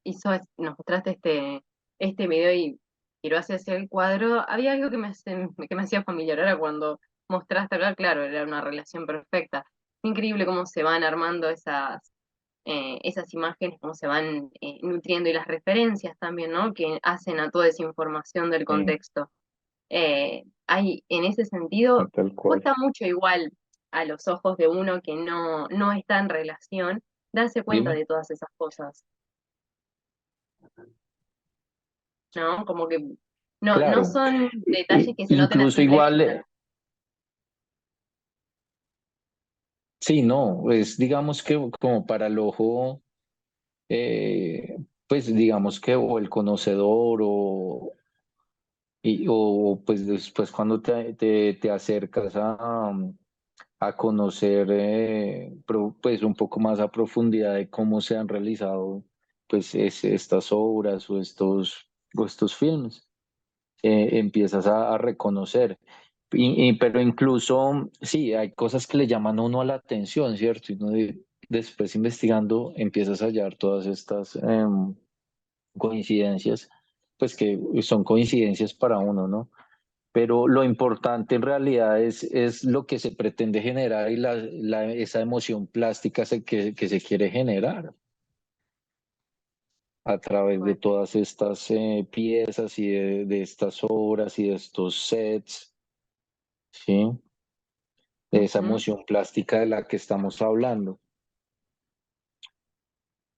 [SPEAKER 1] nos mostraste este video y tiró hacia el cuadro, había algo que me hacía familiar. Ahora cuando mostraste acá, claro, era una relación perfecta. Increíble cómo se van armando esas imágenes, cómo se van nutriendo y las referencias también, ¿no? Que hacen a toda esa información del
[SPEAKER 2] Sí,
[SPEAKER 1] contexto. En ese sentido,
[SPEAKER 2] tal cual.
[SPEAKER 1] cuesta mucho igual a los ojos de uno que no está en relación, darse cuenta
[SPEAKER 2] Dime.
[SPEAKER 1] de todas esas cosas, ¿no? Como que no
[SPEAKER 2] Claro,
[SPEAKER 1] son detalles que se noten a
[SPEAKER 2] incluso
[SPEAKER 1] simple vista.
[SPEAKER 2] igual, sí, no, es digamos que como para el ojo, pues digamos que o el conocedor o pues después cuando te acercas a conocer pues un poco más a profundidad de cómo se han realizado pues estas obras o estos filmes, empiezas a reconocer. Pero incluso, sí, hay cosas que le llaman a uno a la atención, ¿cierto? Y uno después investigando empiezas a hallar todas estas coincidencias, pues que son coincidencias para uno, ¿no? Pero lo importante en realidad es lo que se pretende generar y esa emoción plástica que se quiere generar a través de
[SPEAKER 1] Bueno,
[SPEAKER 2] todas estas piezas y de estas obras y de estos sets, ¿sí? De esa
[SPEAKER 1] ujú.
[SPEAKER 2] emoción plástica de la que estamos hablando.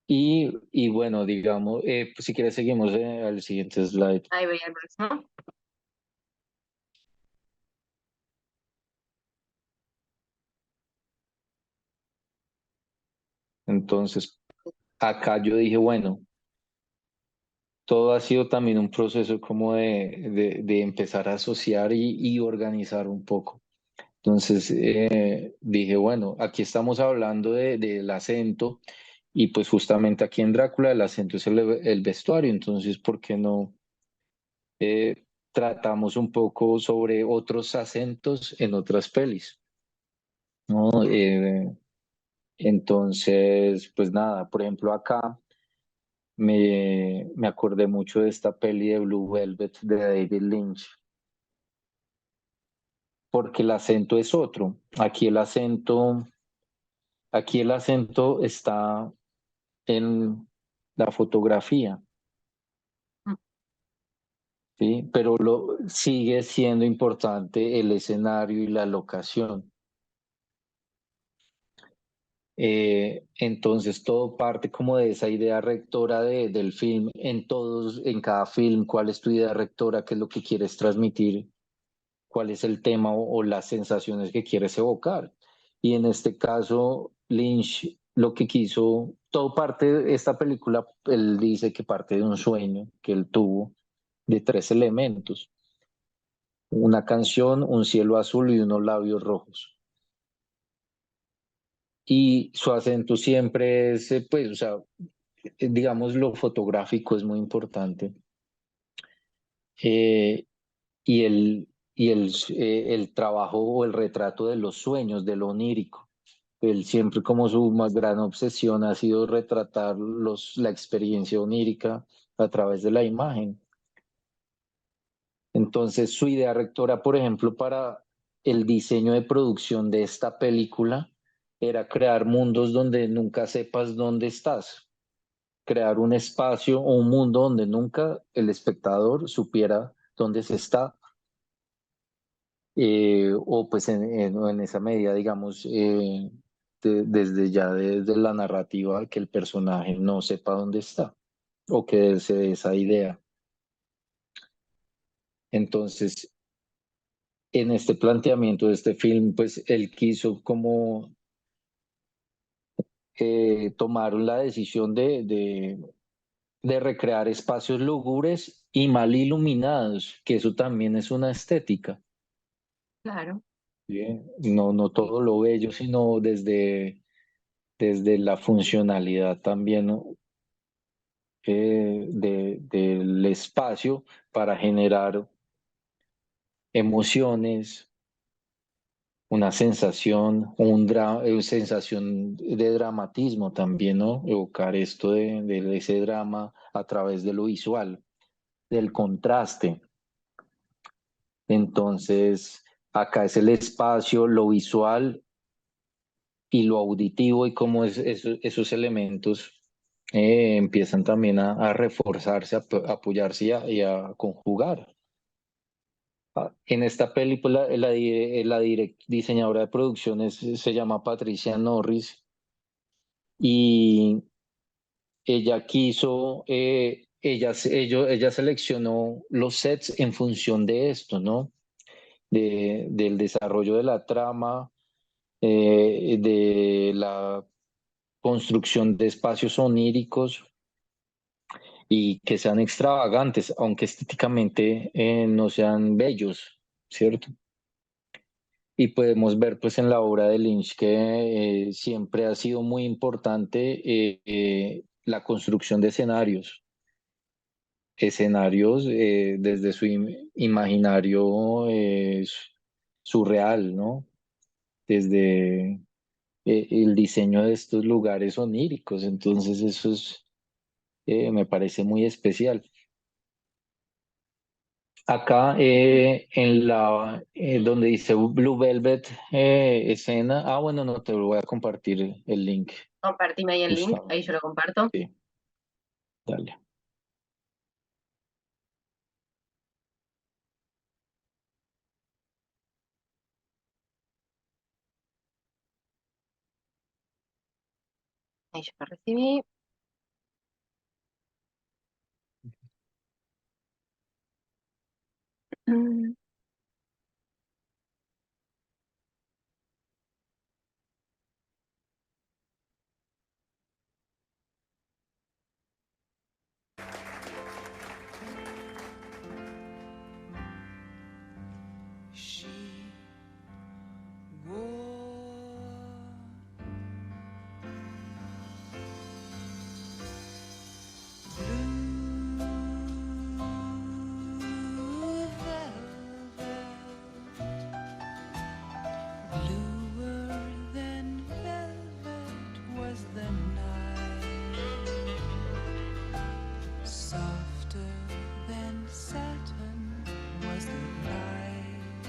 [SPEAKER 2] Y bueno, digamos, pues si quieres seguimos al siguiente slide.
[SPEAKER 1] Ahí veía el próximo.
[SPEAKER 2] Entonces, acá yo dije, bueno, todo ha sido también un proceso como de empezar a asociar y organizar un poco. Entonces dije, bueno, aquí estamos hablando del acento y pues justamente aquí en Drácula el acento es el vestuario, entonces, ¿por qué no tratamos un poco sobre otros acentos en otras pelis? ¿No? Entonces, pues nada, por ejemplo acá me acordé mucho de esta peli de Blue Velvet de David Lynch, porque el acento es otro. Aquí el acento está en la fotografía, ¿sí? Pero sigue siendo importante el escenario y la locación. Entonces todo parte como de esa idea rectora del film, en cada film, cuál es tu idea rectora, qué es lo que quieres transmitir, cuál es el tema o las sensaciones que quieres evocar. Y en este caso, Lynch lo que quiso, todo parte de esta película, él dice que parte de un sueño que él tuvo de tres elementos: una canción, un cielo azul y unos labios rojos. Y su acento siempre es, pues, o sea, digamos, lo fotográfico es muy importante. Eh, y el trabajo o el retrato de los sueños, de lo onírico. Él siempre como su más gran obsesión ha sido retratar la experiencia onírica a través de la imagen. Entonces, su idea rectora, por ejemplo, para el diseño de producción de esta película era crear mundos donde nunca sepas dónde estás, crear un espacio o un mundo donde nunca el espectador supiera dónde se está, o pues en esa medida, digamos, desde ya desde la narrativa, que el personaje no sepa dónde está o que se dé esa idea. Entonces, en este planteamiento de este film, pues él quiso como tomaron la decisión de recrear espacios lúgubres y mal iluminados, que eso también es una estética.
[SPEAKER 1] Claro.
[SPEAKER 2] ¿Sí? No, no todo lo bello, sino desde la funcionalidad también, ¿no? Del espacio para generar emociones, una sensación, sensación de dramatismo también, ¿no? Evocar esto de ese drama a través de lo visual, del contraste. Entonces, acá es el espacio, lo visual y lo auditivo y cómo esos elementos empiezan también a reforzarse, a apoyarse y a conjugar. En esta película, la diseñadora de producciones se llama Patricia Norris y ella quiso, ella seleccionó los sets en función de esto, ¿no? Del desarrollo de la trama, de la construcción de espacios oníricos y que sean extravagantes, aunque estéticamente no sean bellos, ¿cierto? Y podemos ver pues en la obra de Lynch que siempre ha sido muy importante la construcción de escenarios desde su imaginario surreal, ¿no? Desde el diseño de estos lugares oníricos, entonces eso me parece muy especial. Acá en donde dice Blue Velvet escena, bueno, no te lo voy a compartir el link,
[SPEAKER 1] Compartime ahí el link, ahí yo
[SPEAKER 2] justamente.
[SPEAKER 1] lo comparto.
[SPEAKER 2] Sí, dale.
[SPEAKER 1] Ahí yo lo recibí. Mm.
[SPEAKER 5] She wore blue velvet, bluer than velvet was the night, softer than satin was the light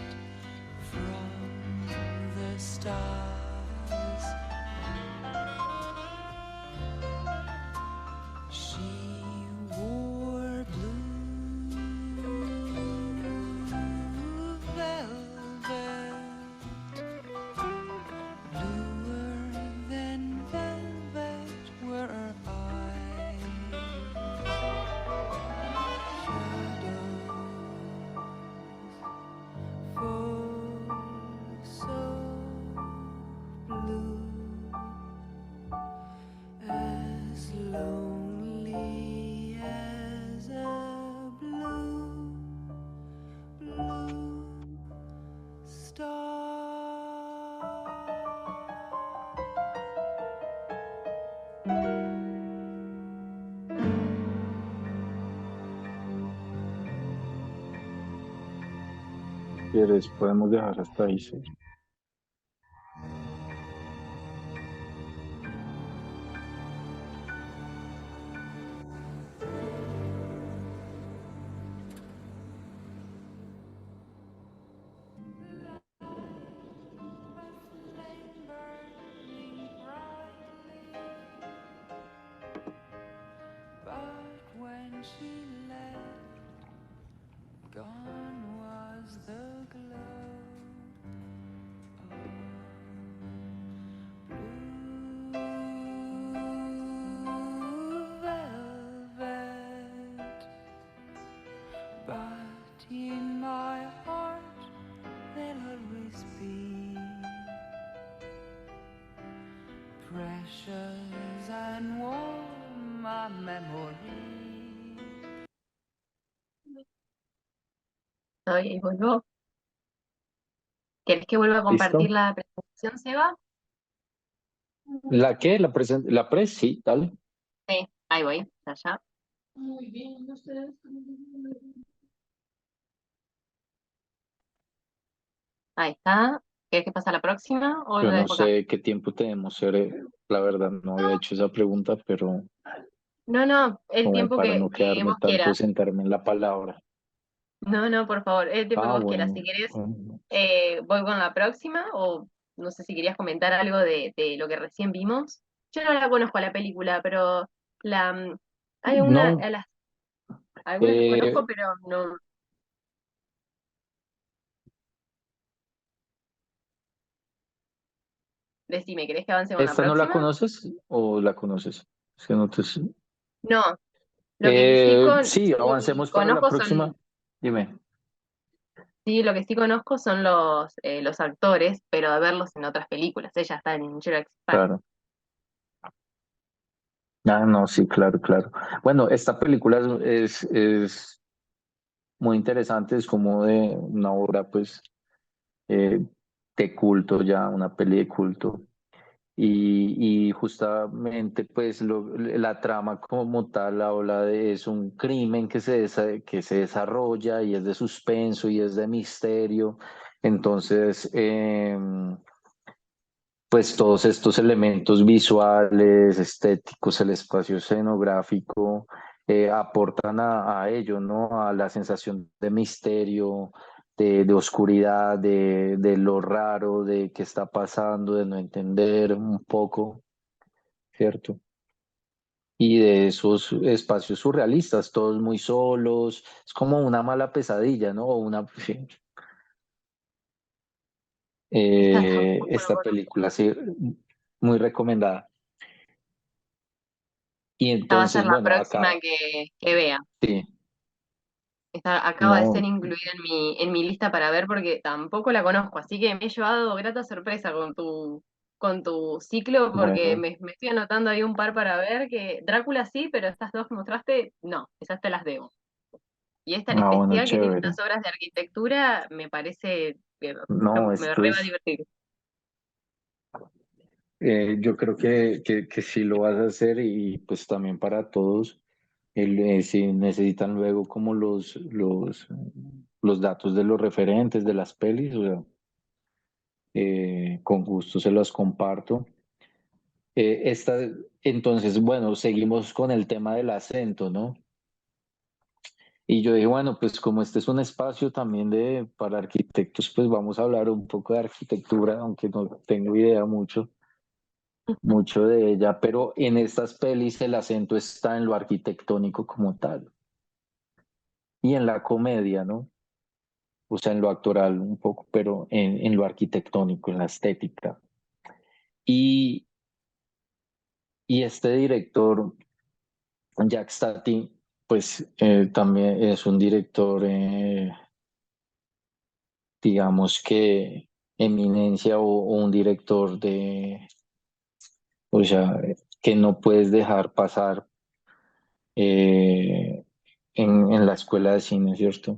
[SPEAKER 5] from the stars. She wore blue velvet, bluer than velvet were her eyes, shadows for so blue, as lonely as a blue, blue star.
[SPEAKER 2] ¿Quieres? Podemos dejar hasta ahí, sí.
[SPEAKER 5] Flame burning brightly, but when she left, gone was the glow of blue velvet. But in my heart they'll always be precious la memory.
[SPEAKER 1] Ay, ahí volvió. ¿Querés que vuelva a compartir
[SPEAKER 2] ¿Listo?
[SPEAKER 1] la presentación, Seba?
[SPEAKER 2] ¿La qué? ¿La pres? Sí, dale.
[SPEAKER 1] Sí, ahí voy, allá. Ahí está. ¿Querés que pase a la próxima o
[SPEAKER 2] Yo
[SPEAKER 1] lo
[SPEAKER 2] no
[SPEAKER 1] dejo acá?
[SPEAKER 2] sé qué tiempo tenemos, la verdad no había hecho esa pregunta, pero
[SPEAKER 1] No, no, el
[SPEAKER 2] como
[SPEAKER 1] tiempo
[SPEAKER 2] para no
[SPEAKER 1] que
[SPEAKER 2] quedarme
[SPEAKER 1] vos
[SPEAKER 2] tanto,
[SPEAKER 1] quieras.
[SPEAKER 2] sentarme en la palabra.
[SPEAKER 1] No, no, por favor, el tiempo que
[SPEAKER 2] Ah,
[SPEAKER 1] vos quieras. Si
[SPEAKER 2] bueno.
[SPEAKER 1] querés,
[SPEAKER 2] Bueno.
[SPEAKER 1] voy con la próxima o no sé si querías comentar algo de lo que recién vimos. Yo no la conozco a la película, pero la hay una,
[SPEAKER 2] No,
[SPEAKER 1] algunas las
[SPEAKER 2] eh,
[SPEAKER 1] conozco, pero no. Decime, ¿querés que avance con la
[SPEAKER 2] ¿esta no la
[SPEAKER 1] próxima?
[SPEAKER 2] conoces o la conoces? Es que no te sé.
[SPEAKER 1] No, lo que sí,
[SPEAKER 2] Sí,
[SPEAKER 1] sí
[SPEAKER 2] avancemos para la
[SPEAKER 1] conozco son,
[SPEAKER 2] próxima. Dime.
[SPEAKER 1] sí, lo que sí conozco son los actores, pero de verlos en otras películas. Ella está en Jurassic Park.
[SPEAKER 2] Claro. Ah, no, sí, claro, claro. Bueno, esta película es muy interesante, es como de una obra, pues, eh, de culto ya, una peli de culto. Y justamente, pues, la trama como tal habla de, es un crimen que se desarrolla y es de suspenso y es de misterio. Entonces, pues todos estos elementos visuales, estéticos, el espacio escenográfico, aportan a ello, ¿no? A la sensación de misterio, de oscuridad, de lo raro, de qué está pasando, de no entender un poco, ¿cierto? Y de esos espacios surrealistas, todos muy solos, es como una mala pesadilla, ¿no? O una, sí.
[SPEAKER 1] Esta está muy
[SPEAKER 2] Esta
[SPEAKER 1] buena.
[SPEAKER 2] película, sí, muy recomendada. Y
[SPEAKER 1] Esta va a ser
[SPEAKER 2] entonces,
[SPEAKER 1] la
[SPEAKER 2] bueno,
[SPEAKER 1] próxima
[SPEAKER 2] acá
[SPEAKER 1] que vea.
[SPEAKER 2] sí,
[SPEAKER 1] Esta acaba de ser
[SPEAKER 2] no,
[SPEAKER 1] incluida en mi lista para ver porque tampoco la conozco, así que me he llevado grata sorpresa con tu ciclo porque
[SPEAKER 2] bueno,
[SPEAKER 1] me estoy anotando ahí un par para ver que Drácula sí, pero estas dos que mostraste, no, esas te las debo. Y esta en
[SPEAKER 2] bueno,
[SPEAKER 1] especial que tiene
[SPEAKER 2] chévere.
[SPEAKER 1] unas obras de arquitectura, me parece que
[SPEAKER 2] No,
[SPEAKER 1] me
[SPEAKER 2] esto
[SPEAKER 1] re va a
[SPEAKER 2] es,
[SPEAKER 1] divertir.
[SPEAKER 2] yo creo que sí lo vas a hacer y pues también para todos, si necesitan luego como los datos de los referentes de las pelis, o sea, con gusto se los comparto. Esta, entonces, bueno, seguimos con el tema del acento, ¿no? Y yo dije, bueno, pues como este es un espacio también para arquitectos, pues vamos a hablar un poco de arquitectura, aunque no tengo idea mucho de ella, pero en estas pelis el acento está en lo arquitectónico como tal y en la comedia, ¿no? O sea, en lo actoral un poco, pero en lo arquitectónico, en la estética. Y, y este director, Jack Stati, pues también es un director, digamos que eminencia o un director o sea, que no puedes dejar pasar eh, en la escuela de cine, ¿cierto?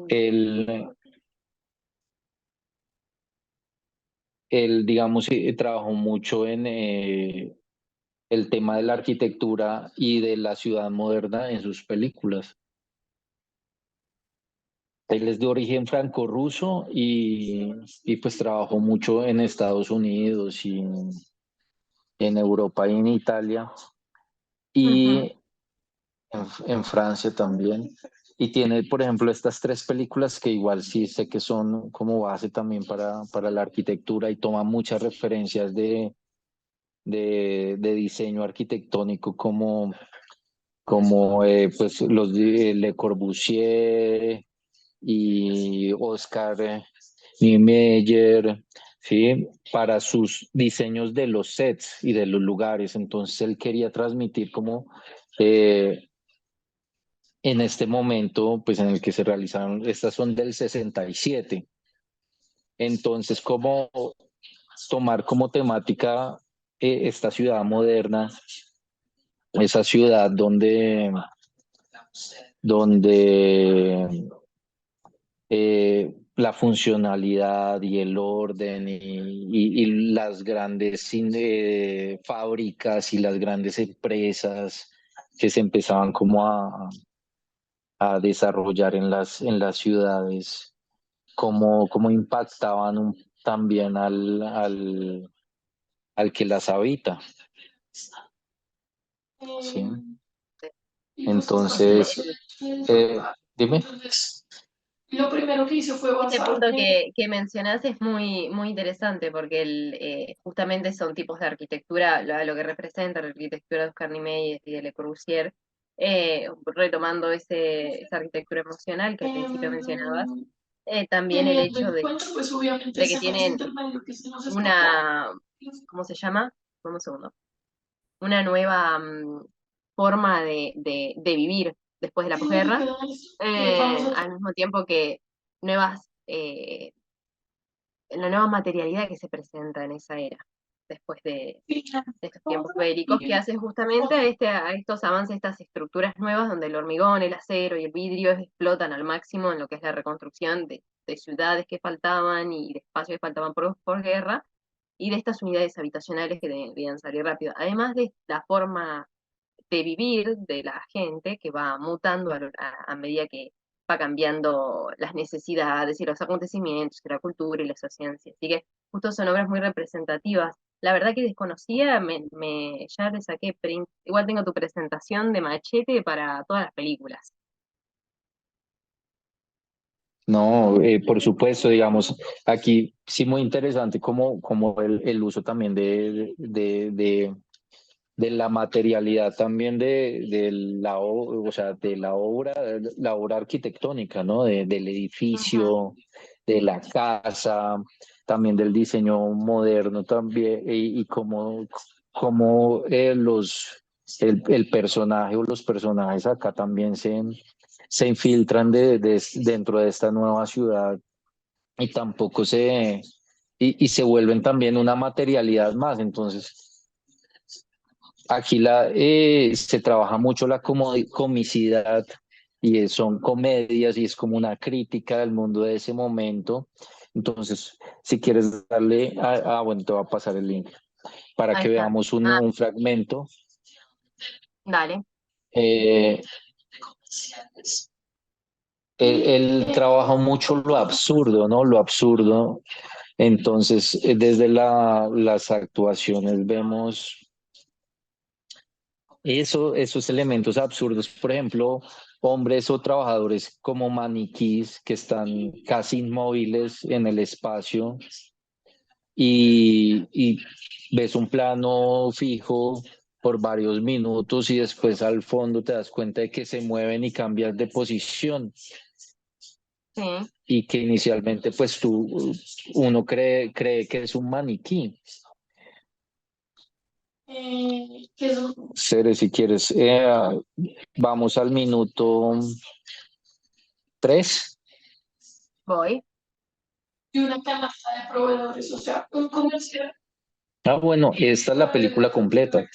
[SPEAKER 2] Él, él digamos, trabajó mucho en el tema de la arquitectura y de la ciudad moderna en sus películas. Él es de origen franco-ruso y pues trabajó mucho en Estados Unidos y en Europa y en Italia
[SPEAKER 1] Ujú.
[SPEAKER 2] y en Francia también. Y tiene, por ejemplo, estas tres películas que igual sí sé que son como base también para la arquitectura y toma muchas referencias de diseño arquitectónico como pues Le Corbusier y Oscar Niemeyer, ¿sí? Para sus diseños de los sets y de los lugares. Entonces él quería transmitir como eh, en este momento, pues en el que se realizaron, estas son del 67. Entonces, como tomar como temática esta ciudad moderna, esa ciudad donde la funcionalidad y el orden y las grandes fábricas y las grandes empresas que se empezaban como a desarrollar en las ciudades, cómo impactaban también al que las habita, ¿sí? Entonces, eh, dime.
[SPEAKER 6] Lo primero que hizo fue
[SPEAKER 1] Este punto
[SPEAKER 6] basarme.
[SPEAKER 1] que mencionás es muy, muy interesante porque justamente son tipos de arquitectura, lo que representa la arquitectura de Oscar Niemeyer y de Le Corbusier, retomando esa arquitectura emocional que al principio mencionabas, también el
[SPEAKER 6] Teniendo
[SPEAKER 1] hecho
[SPEAKER 6] en cuenta, pues obviamente
[SPEAKER 1] de que
[SPEAKER 6] ese fase
[SPEAKER 1] tienen
[SPEAKER 6] intermedio que se nos escapó.
[SPEAKER 1] una, ¿cómo se llama? Vamos un segundo. Una nueva forma de vivir después de la
[SPEAKER 6] Sí,
[SPEAKER 1] posguerra,
[SPEAKER 6] quedó eso. Vamos a
[SPEAKER 1] al mismo tiempo que nuevas, la nueva materialidad que se presenta en esa era, después
[SPEAKER 6] terminar.
[SPEAKER 1] de estos tiempos bélicos, que hacen justamente a estos avances, estas estructuras nuevas, donde el hormigón, el acero y el vidrio explotan al máximo en lo que es la reconstrucción de ciudades que faltaban y de espacios que faltaban por guerra, y de estas unidades habitacionales que debían salir rápido. Además de la forma de vivir de la gente que va mutando a medida que va cambiando las necesidades y los acontecimientos, y la cultura y la sociedad. Así que justo son obras muy representativas. La verdad que desconocía, ya le saqué print. Igual tengo tu presentación de Machete para todas las películas.
[SPEAKER 2] No, por supuesto, digamos, aquí sí muy interesante como el uso también de la materialidad también o sea, de la obra arquitectónica, ¿no? Del
[SPEAKER 1] Ujú.
[SPEAKER 2] edificio, de la casa, también del diseño moderno también, y cómo el personaje o los personajes acá también se infiltran dentro de esta nueva ciudad y tampoco y se vuelven también una materialidad más. Entonces, aquí se trabaja mucho la comicidad y son comedias y es como una crítica del mundo de ese momento. Entonces, si quieres darle, bueno, te voy a pasar el link para
[SPEAKER 1] Ahí
[SPEAKER 2] que
[SPEAKER 1] está.
[SPEAKER 2] veamos
[SPEAKER 1] Ah,
[SPEAKER 2] un fragmento.
[SPEAKER 1] dale.
[SPEAKER 2] Eh, él trabaja mucho lo absurdo, ¿no? Lo absurdo. Entonces, desde las actuaciones vemos esos elementos absurdos, por ejemplo, hombres o trabajadores como maniquís que están casi inmóviles en el espacio y ves un plano fijo por varios minutos y después al fondo te das cuenta de que se mueven y cambian de posición
[SPEAKER 1] Sí.
[SPEAKER 2] y que inicialmente pues uno cree que es un maniquí.
[SPEAKER 6] Que es
[SPEAKER 2] Cere, si quieres, vamos al minuto 3.
[SPEAKER 6] de una canasta de proveedores, o sea, un comercial.
[SPEAKER 2] Bueno, esta es la película completa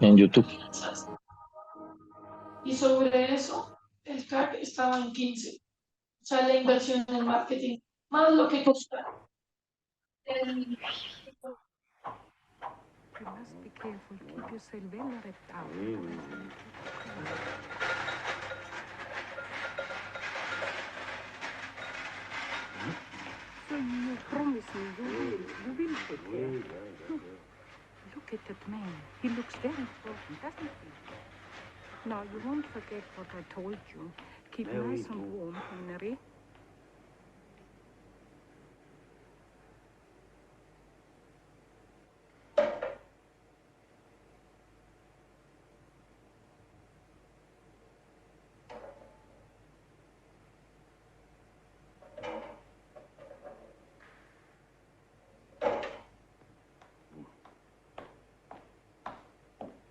[SPEAKER 2] en YouTube.
[SPEAKER 6] Y sobre eso, el CAC estaba en 15. O sea, la inversión en marketing, más lo que cuesta. El...
[SPEAKER 5] You must be careful. Keep yourself well wrapped up. So you promise me you will take care. Look at that man. He looks very important, doesn't he? Now you won't forget what I told you. Keep nice and warm, Henry.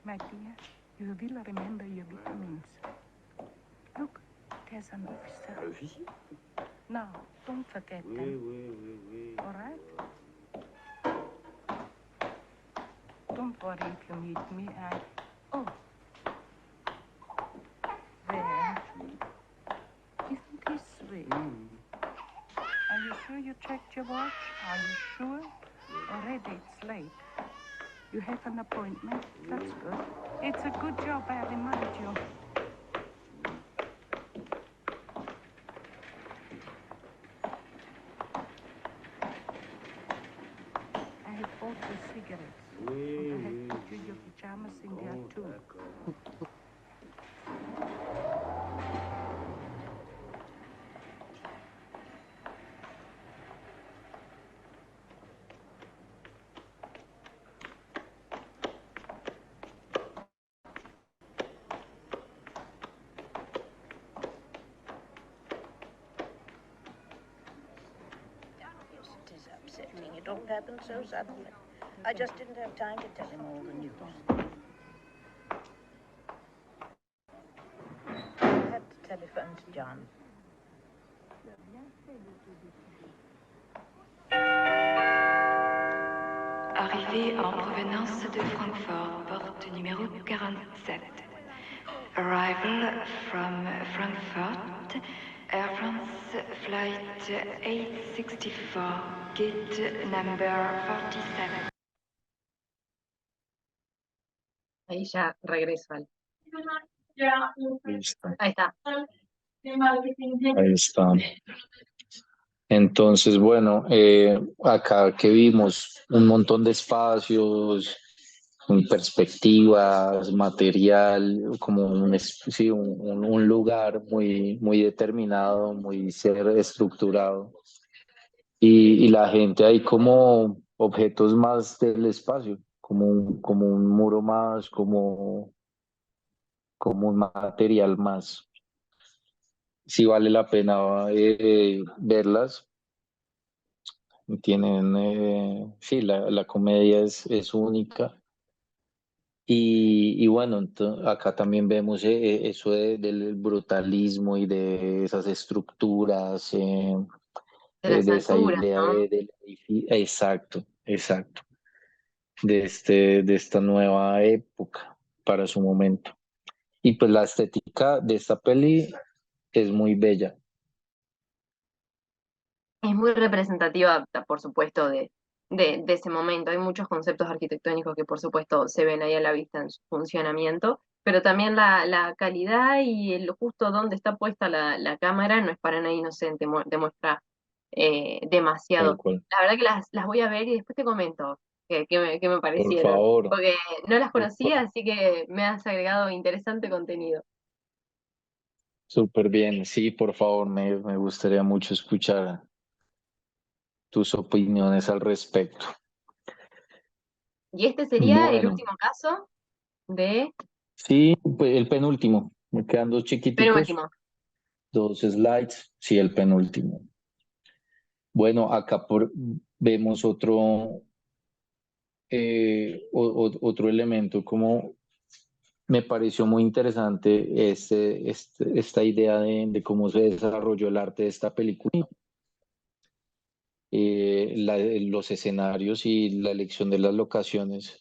[SPEAKER 5] My dear, you will remember your vitamins. Look, there's an officer. Now, don't forget them. All right? Don't worry if you meet me. Oh, there. Isn't he sweet? Are you sure you checked your watch? Are you sure? Already it's late. You have an appointment? That's good. It's a good job I reminded you. I have bought you cigarettes. And I have put you your pajamas in there too.
[SPEAKER 7] Yes, it is upsetting. It all happened so suddenly. I just didn't have time to tell him all the news. I had to telephone to John.
[SPEAKER 8] Arrivée en provenance de Francfort, porte numéro 47. Arrival from Frankfurt, Air France flight 864, gate number 47.
[SPEAKER 1] Ahí ya regreso. Ale.
[SPEAKER 2] Listo.
[SPEAKER 1] Ahí está.
[SPEAKER 2] Ahí está. Entonces, bueno, acá que vimos un montón de espacios, perspectivas, material, como sí, un lugar muy, muy determinado, muy ser estructurado. Y la gente ahí como objetos más del espacio, como un muro más, como un material más. Sí vale la pena verlas. Tienen, sí, la comedia es única. Y bueno, acá también vemos eso del brutalismo y de esas estructuras,
[SPEAKER 1] De las
[SPEAKER 2] de esa
[SPEAKER 1] alturas,
[SPEAKER 2] idea
[SPEAKER 1] ¿no?
[SPEAKER 2] exacto, exacto, de esta nueva época para su momento. Y pues la estética de esta peli es muy bella.
[SPEAKER 1] Es muy representativa, por supuesto, de ese momento. Hay muchos conceptos arquitectónicos que, por supuesto, se ven ahí a la vista en su funcionamiento, pero también la calidad y el justo donde está puesta la cámara no es para nada inocente, demuestra
[SPEAKER 2] Tal
[SPEAKER 1] demasiado.
[SPEAKER 2] cual.
[SPEAKER 1] La verdad que las voy a ver y después te comento qué me
[SPEAKER 2] Por
[SPEAKER 1] parecieron,
[SPEAKER 2] favor,
[SPEAKER 1] porque no las
[SPEAKER 2] por
[SPEAKER 1] conocía, así que me has agregado interesante contenido.
[SPEAKER 2] súper bien. Sí, por favor, me gustaría mucho escuchar tus opiniones al respecto.
[SPEAKER 1] Y este sería el
[SPEAKER 2] Bueno,
[SPEAKER 1] último caso de
[SPEAKER 2] sí, pues el penúltimo. Me quedan dos chiquiticos,
[SPEAKER 1] penúltimo.
[SPEAKER 2] dos slides. Sí, el penúltimo. Bueno, acá vemos otro elemento como me pareció muy interesante esta idea de cómo se desarrolló el arte de esta película, los escenarios y la elección de las locaciones,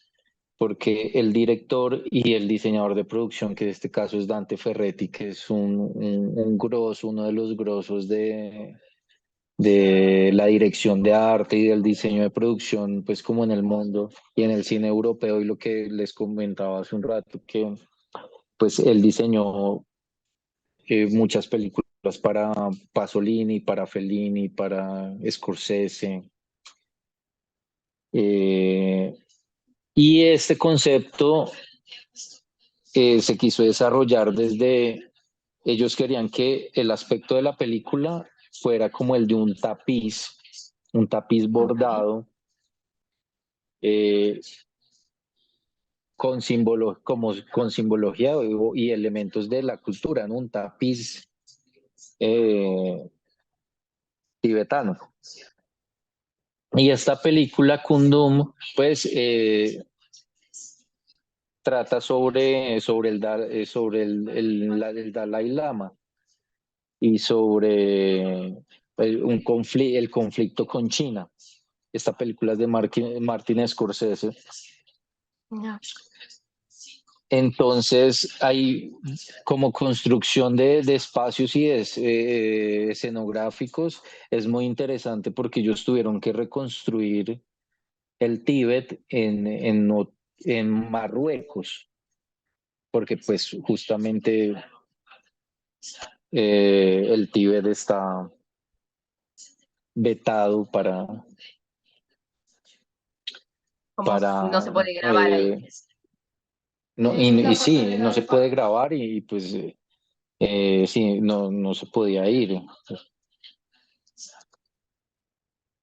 [SPEAKER 2] porque el director y el diseñador de producción, que en este caso es Dante Ferretti, que es un grosso, uno de los grosos de la dirección de arte y del diseño de producción, pues como en el mundo y en el cine europeo, y lo que les comentaba hace un rato, que pues él diseñó muchas películas para Pasolini, para Fellini, para Scorsese. Eh, y este concepto se quiso desarrollar desde, ellos querían que el aspecto de la película fuera como el de un tapiz bordado, eh, con simbología y elementos de la cultura, ¿no? Un tapiz eh, tibetano. Y esta película, Kundum, pues trata sobre el Dalai Lama y sobre el conflicto con China. Esta película es de Martin Scorsese.
[SPEAKER 1] No.
[SPEAKER 2] Entonces, hay como construcción de espacios y escenográficos, es muy interesante porque ellos tuvieron que reconstruir el Tíbet en Marruecos, porque pues justamente el Tíbet está vetado
[SPEAKER 1] Como no se
[SPEAKER 2] para
[SPEAKER 1] puede grabar ahí.
[SPEAKER 2] no,
[SPEAKER 6] La
[SPEAKER 2] y
[SPEAKER 6] parte
[SPEAKER 2] sí,
[SPEAKER 6] de
[SPEAKER 2] no se
[SPEAKER 6] la
[SPEAKER 2] puede grabar y pues sí, no se podía ir.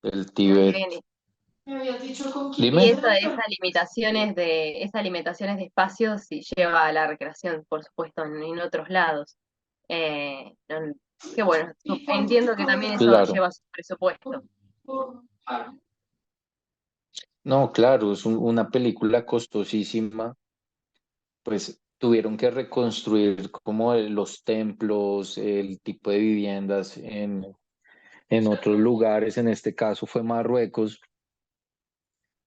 [SPEAKER 2] El
[SPEAKER 1] Muy
[SPEAKER 2] Tíbet.
[SPEAKER 1] bien.
[SPEAKER 6] me habías dicho con quién
[SPEAKER 2] Dime.
[SPEAKER 1] Y
[SPEAKER 6] viste la
[SPEAKER 1] esas limitaciones de espacio sí lleva a la recreación, por supuesto, en otros lados. No- que bueno,
[SPEAKER 6] y cuánto te
[SPEAKER 1] entiendo que también
[SPEAKER 6] cobraron
[SPEAKER 1] eso
[SPEAKER 2] Claro.
[SPEAKER 1] lleva su presupuesto.
[SPEAKER 6] por-
[SPEAKER 2] No, claro, es una película costosísima, pues tuvieron que reconstruir como los templos, el tipo de viviendas en otros lugares, en este caso fue Marruecos,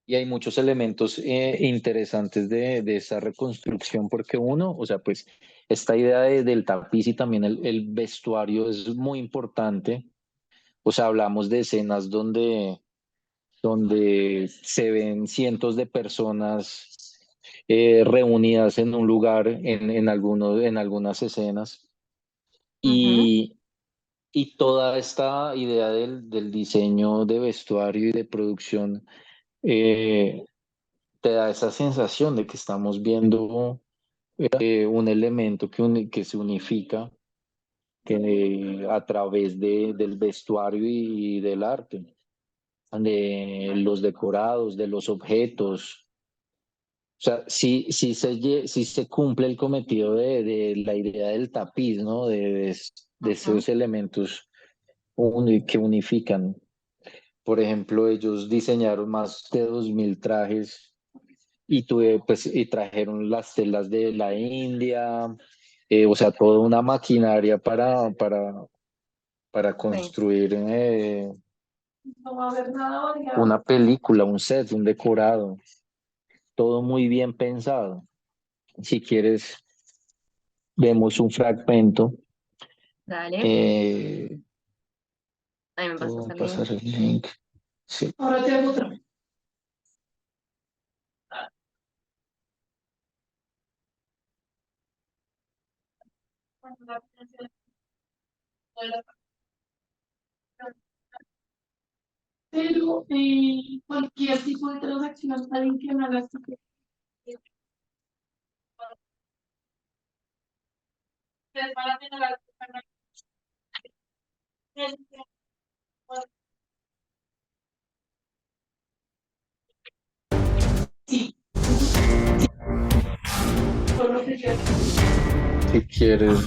[SPEAKER 2] y hay muchos elementos interesantes de esa reconstrucción, porque uno, o sea, pues esta idea del tapiz y también el vestuario es muy importante, o sea, hablamos de escenas donde se ven cientos de personas reunidas en un lugar en algunas escenas.
[SPEAKER 1] Ujú,
[SPEAKER 2] Y, y toda esta idea del diseño de vestuario y de producción eh, te da esa sensación de que estamos viendo un elemento que se unifica a través del vestuario y del arte, de los decorados, de los objetos. O sea, sí se cumple el cometido de la idea del tapiz, ¿no? De
[SPEAKER 1] ujú.
[SPEAKER 2] esos elementos que unifican. Por ejemplo, ellos diseñaron más de 2000 trajes y trajeron las telas de la India, o sea, toda una maquinaria para
[SPEAKER 1] Sí.
[SPEAKER 2] construir
[SPEAKER 6] no va a haber nada variado.
[SPEAKER 2] una película, un set, un decorado, todo muy bien pensado. Si quieres, vemos un fragmento.
[SPEAKER 1] Dale,
[SPEAKER 2] Eh,
[SPEAKER 1] ahí me pasas
[SPEAKER 2] Puedo
[SPEAKER 1] el link.
[SPEAKER 2] pasar el link. Sí.
[SPEAKER 6] Ahora te hago otra. Pero cualquier tipo de transacción adicional, así que sí, por lo que quieras.
[SPEAKER 2] Si quieres.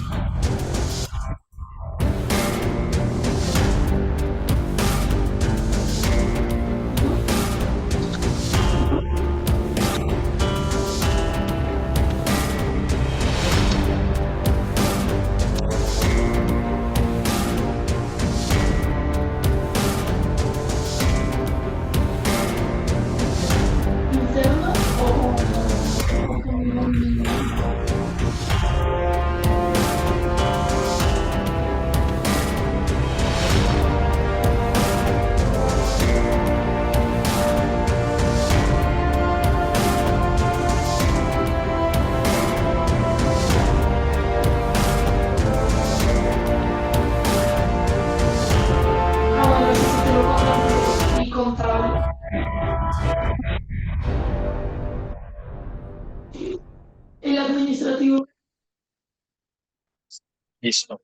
[SPEAKER 6] ¿Interno o con un movimiento? Ah, bueno, eso sí te lo conté. Mi contable. El administrativo.
[SPEAKER 2] Listo.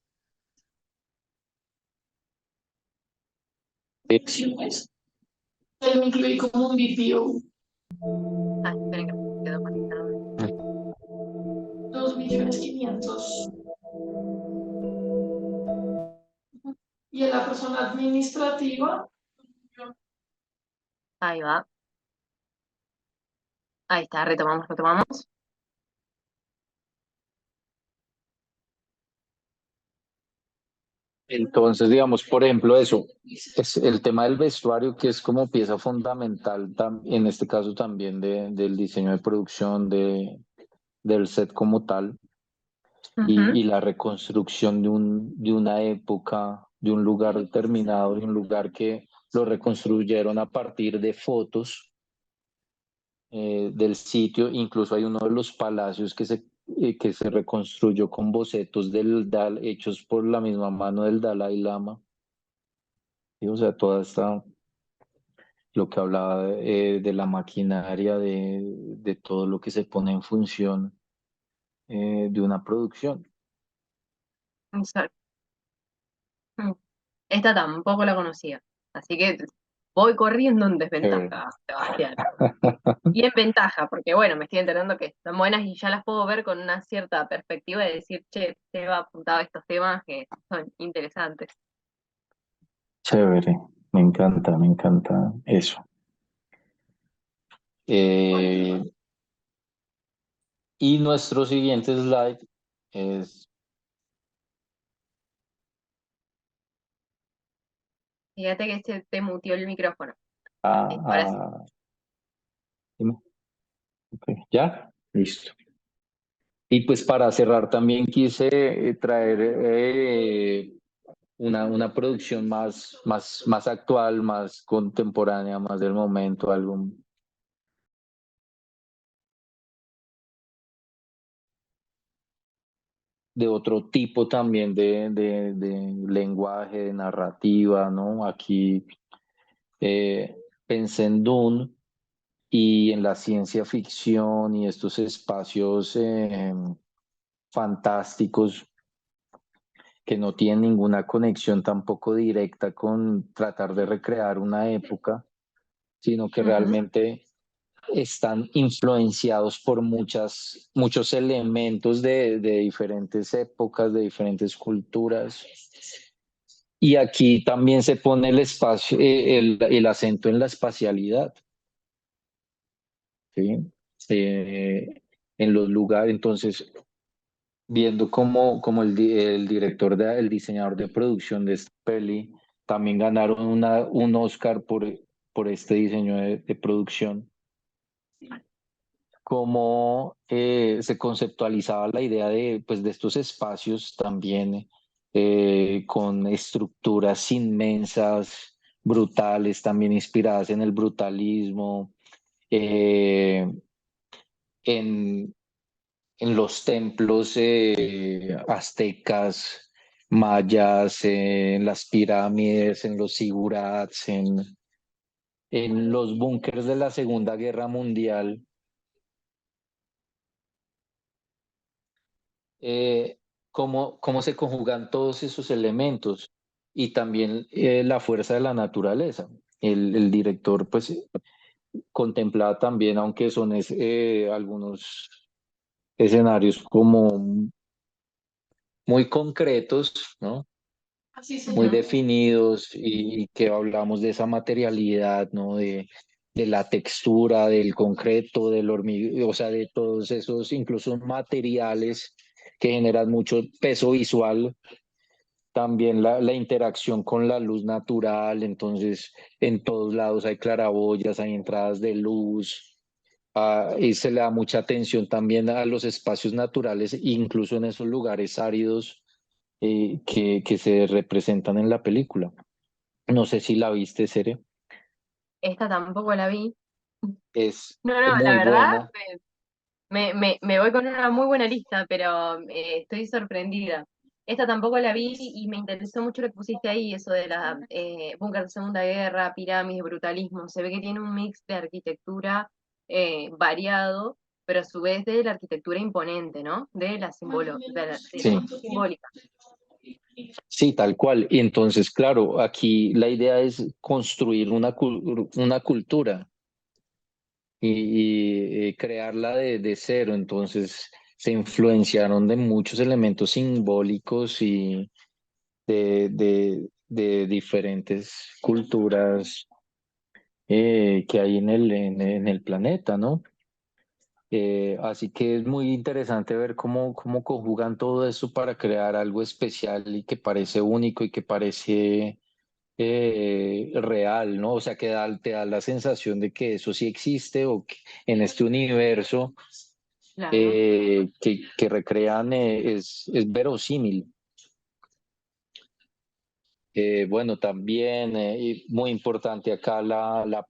[SPEAKER 6] Acciones. Él me incluí como un BPO.
[SPEAKER 1] Ah, esperen que me quedo conectado.
[SPEAKER 6] 2.500.000. Y en la persona administrativa,
[SPEAKER 1] Ahí va. Ahí está, retomamos.
[SPEAKER 2] Entonces, digamos, por ejemplo, eso es el tema del vestuario, que es como pieza fundamental, en este caso también del diseño de producción del set como tal,
[SPEAKER 1] Ujú.
[SPEAKER 2] y la reconstrucción de una época, de un lugar determinado, de un lugar que lo reconstruyeron a partir de fotos del sitio. Incluso hay uno de los palacios que se reconstruyó con bocetos hechos por la misma mano del Dalai Lama. ¿Sí? O sea, toda esta, lo que hablaba de la maquinaria, de todo lo que se pone en función de una producción.
[SPEAKER 1] Exacto. Mm. Esta tampoco la conocía, así que voy corriendo en
[SPEAKER 2] Chévere.
[SPEAKER 1] desventaja, Sebastián. Y en ventaja, porque bueno, me estoy enterando que están buenas y ya las puedo ver con una cierta perspectiva de decir, che, te va apuntado a estos temas que son interesantes.
[SPEAKER 2] Chévere, me encanta eso. Eh, y nuestro siguiente slide es,
[SPEAKER 1] Fíjate que se te muteó el micrófono.
[SPEAKER 2] ah,
[SPEAKER 1] Sí, ahora sí.
[SPEAKER 2] dime. Ok, ¿ya? Listo. Y pues para cerrar también quise traer una producción más actual, más contemporánea, más del momento, algo de otro tipo también de lenguaje, de narrativa, ¿no? Aquí pensé en Dune y en la ciencia ficción y estos espacios fantásticos que no tienen ninguna conexión tampoco directa con tratar de recrear una época, sino que
[SPEAKER 1] Ujú,
[SPEAKER 2] realmente están influenciados por muchos elementos de diferentes épocas, de diferentes culturas. Y aquí también se pone el espacio, el acento en la espacialidad, ¿sí? En los lugares. Entonces, viendo cómo el director, el diseñador de producción de esta peli, también ganaron un Oscar por este diseño de producción, cómo se conceptualizaba la idea pues, de estos espacios también con estructuras inmensas, brutales, también inspiradas en el brutalismo, eh, en, en los templos aztecas, mayas, en las pirámides, en los zigurats, en los búnkers de la Segunda Guerra Mundial. eh, cómo se conjugan todos esos elementos y también la fuerza de la naturaleza. El director pues contemplaba también, aunque son algunos escenarios como muy concretos, ¿no?
[SPEAKER 6] Así se
[SPEAKER 2] Muy
[SPEAKER 1] ujú.
[SPEAKER 6] llama.
[SPEAKER 2] definidos y que hablamos de esa materialidad, ¿no? De la textura, del concreto, del hormigón, o sea, de todos esos, incluso materiales que generan mucho peso visual. También la interacción con la luz natural, entonces en todos lados hay claraboyas, hay entradas de luz, y se le da mucha atención también a los espacios naturales, incluso en esos lugares áridos que se representan en la película. No sé si la viste, serie.
[SPEAKER 1] Esta tampoco la vi.
[SPEAKER 2] Es
[SPEAKER 1] No, no, la
[SPEAKER 2] muy
[SPEAKER 1] verdad,
[SPEAKER 2] buena.
[SPEAKER 1] me voy con una muy buena lista, pero estoy sorprendida. Esta tampoco la vi y me interesó mucho lo que pusiste ahí, eso de la búnker de Segunda Guerra, pirámides, brutalismo. Se ve que tiene un mix de arquitectura variado, pero a su vez de la arquitectura imponente, ¿no? De la
[SPEAKER 2] Sí,
[SPEAKER 1] simbólica.
[SPEAKER 2] sí, tal cual. Y entonces, claro, aquí la idea es construir una cultura y crearla de cero. Entonces, se influenciaron de muchos elementos simbólicos y de diferentes culturas que hay en el planeta, ¿no? Así que es muy interesante ver cómo conjugan todo eso para crear algo especial y que parece único y que parece real, ¿no? O sea, te da la sensación de que eso sí existe o que en este universo
[SPEAKER 1] Claro.
[SPEAKER 2] que recrean es verosímil. Bueno, también y muy importante acá la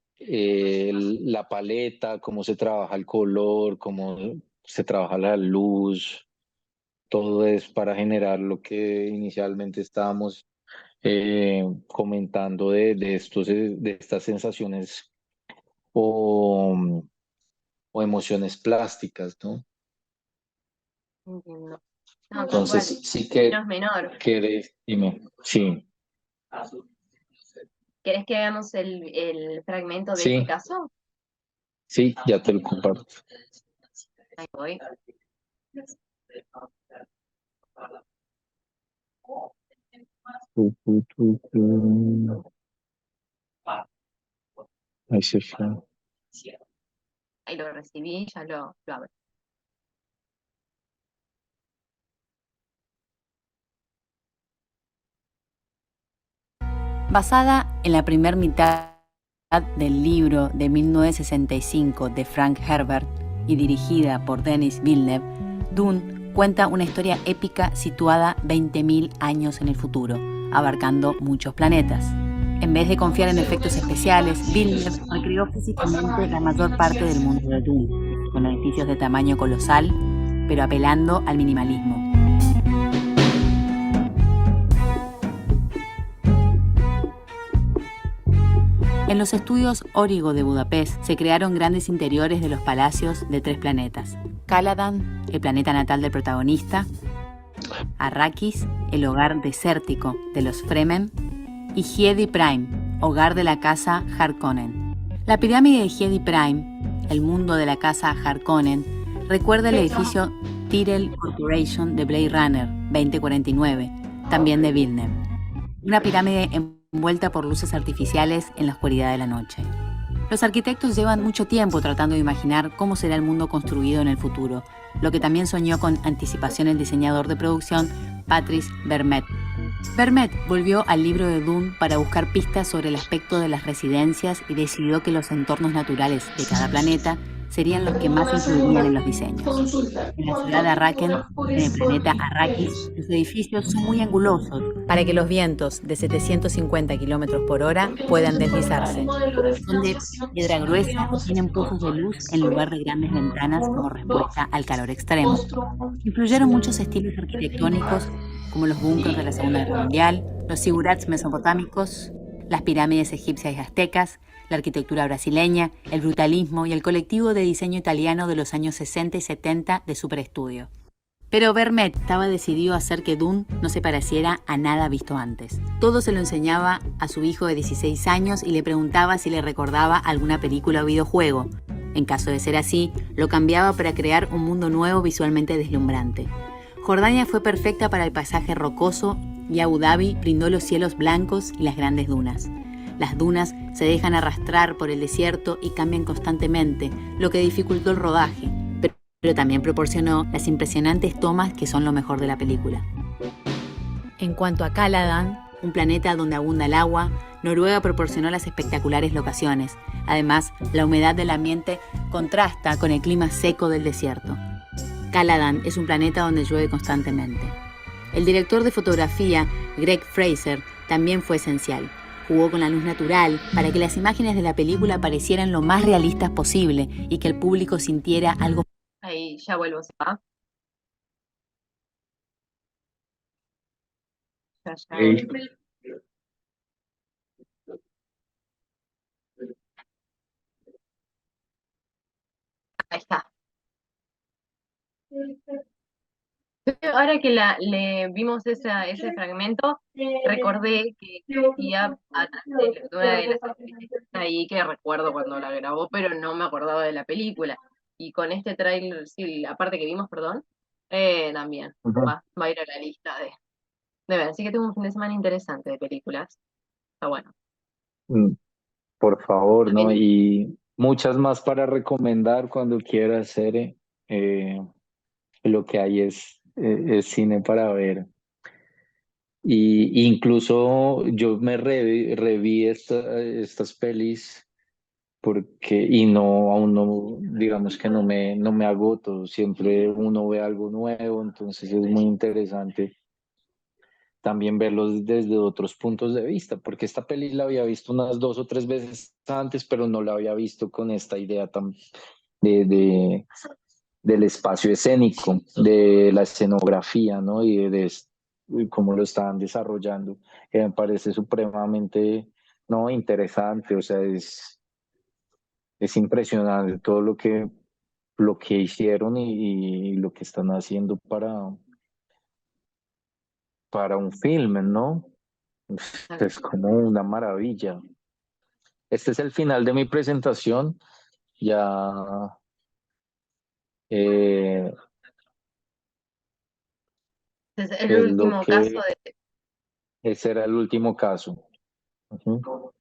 [SPEAKER 2] paleta, cómo se trabaja el color, cómo se trabaja la luz, todo es para generar lo que inicialmente estábamos comentando de estas sensaciones o, o emociones plásticas, ¿no?
[SPEAKER 1] Entiendo. No, tal cual.
[SPEAKER 2] Entonces, sí
[SPEAKER 1] No es menor.
[SPEAKER 2] dime, sí,
[SPEAKER 1] ¿Querés que hagamos el fragmento de ese
[SPEAKER 2] sí,
[SPEAKER 1] caso?
[SPEAKER 2] sí, ya te lo comparto.
[SPEAKER 1] Ahí voy.
[SPEAKER 2] Ahí se fue.
[SPEAKER 1] Ahí lo recibí, ya lo abro.
[SPEAKER 9] Basada en la primera mitad del libro de 1965 de Frank Herbert y dirigida por Denis Villeneuve, Dune cuenta una historia épica situada 20.000 años en el futuro, abarcando muchos planetas. En vez de confiar en efectos especiales, Villeneuve recreó físicamente la mayor parte del mundo de Dune, con edificios de tamaño colosal, pero apelando al minimalismo. En los estudios Origo de Budapest se crearon grandes interiores de los palacios de 3 planetas. Caladan, el planeta natal del protagonista, Arrakis, el hogar desértico de los Fremen, y Giedi Prime, hogar de la casa Harkonnen. La pirámide de Giedi Prime, el mundo de la casa Harkonnen, recuerda el edificio Tyrell Corporation de Blade Runner 2049, también de Villeneuve. Una pirámide envuelta por luces artificiales en la oscuridad de la noche. Los arquitectos llevan mucho tiempo tratando de imaginar cómo será el mundo construido en el futuro, lo que también soñó con anticipación el diseñador de producción Patrice Vermette. Vermette volvió al libro de Dune para buscar pistas sobre el aspecto de las residencias y decidió que los entornos naturales de cada planeta serían los que más influirían en los diseños. En la ciudad de Arrakeen, en el planeta Arrakis, los edificios son muy angulosos para que los vientos de 750 km por hora puedan deslizarse. Son de piedra gruesa y tienen pozos de luz en lugar de grandes ventanas como respuesta al calor extremo. Influyeron muchos estilos arquitectónicos como los búnkers de la Segunda Guerra Mundial, los zigurats mesopotámicos, las pirámides egipcias y aztecas, la arquitectura brasileña, el brutalismo y el colectivo de diseño italiano de los años 60 y 70 de Superestudio. Pero Vermette estaba decidido a hacer que Dune no se pareciera a nada visto antes. Todo se lo enseñaba a su hijo de 16 años y le preguntaba si le recordaba alguna película o videojuego. En caso de ser así, lo cambiaba para crear un mundo nuevo visualmente deslumbrante. Jordania fue perfecta para el paisaje rocoso y Abu Dhabi brindó los cielos blancos y las grandes dunas. Las dunas se dejan arrastrar por el desierto y cambian constantemente, lo que dificultó el rodaje, pero también proporcionó las impresionantes tomas que son lo mejor de la película. En cuanto a Caladan, un planeta donde abunda el agua, Noruega proporcionó las espectaculares locaciones. Además, la humedad del ambiente contrasta con el clima seco del desierto. Caladan es un planeta donde llueve constantemente. El director de fotografía, Greg Fraser, también fue esencial. Jugó con la luz natural para que las imágenes de la película parecieran lo más realistas posible y que el público sintiera algo.
[SPEAKER 1] Ahí ya vuelvo, ¿ah? Ya vuelvo. Ahí está. Ahora que le vimos ese fragmento, recordé que existía atrás de una de las actrices ahí que recuerdo cuando la grabó, pero no me acordaba de la película. Y con este tráiler, sí, la parte que vimos, perdón, también
[SPEAKER 2] Ujú.
[SPEAKER 1] va a ir a la lista de ver. Así que tengo un fin de semana interesante de películas. Está bueno.
[SPEAKER 2] Mm, Por favor, ¿no?
[SPEAKER 1] También,
[SPEAKER 2] muchas más para recomendar cuando quieras, Cere. Eh, lo que hay es cine para ver. Y incluso yo me reví estas pelis porque, y no, aún no, digamos que no me agoto, siempre uno ve algo nuevo, entonces es muy interesante también verlos desde otros puntos de vista, porque esta peli la había visto unas 2 o 3 veces antes, pero no la había visto con esta idea tan de, del espacio escénico, de la escenografía, ¿no? Y cómo lo estaban desarrollando, que me parece supremamente, ¿no? Interesante, o sea, es impresionante todo lo que hicieron y lo que están haciendo para un filme, ¿no? Es como una maravilla. Este es el final de mi presentación. Ya eh,
[SPEAKER 1] Es el
[SPEAKER 2] es lo
[SPEAKER 1] último caso
[SPEAKER 2] que ese era el último caso. Ujú.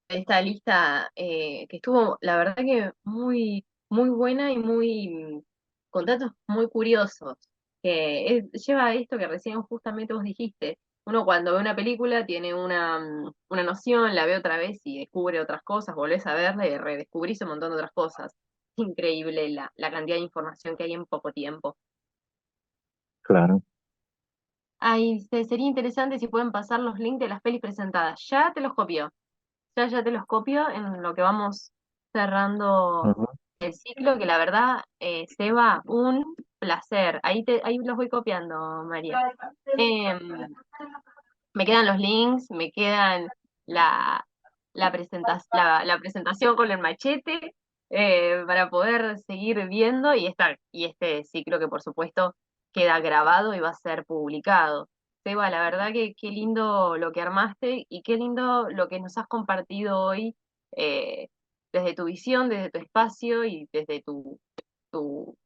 [SPEAKER 1] de esta lista que estuvo, la verdad que muy buena y con datos muy curiosos, que lleva a esto que recién justamente vos dijiste. Uno cuando ve una película tiene una noción, la ve otra vez y descubre otras cosas, volvés a verla y redescubrís un montón de otras cosas. Increíble la cantidad de información que hay en poco tiempo.
[SPEAKER 2] Claro.
[SPEAKER 1] Ay, sería interesante si pueden pasar los links de las pelis presentadas. Ya te los copio. Ya te los copio en lo que vamos cerrando
[SPEAKER 2] Ujú.
[SPEAKER 1] el ciclo, que la verdad, Seba, un placer. Ahí los voy copiando, María. Em, Me quedan los links, me quedan la presentación con el machete para poder seguir viendo y este ciclo que por supuesto queda grabado y va a ser publicado. Seba, la verdad que qué lindo lo que armaste y qué lindo lo que nos has compartido hoy eh, desde tu visión, desde tu espacio y desde tu, tu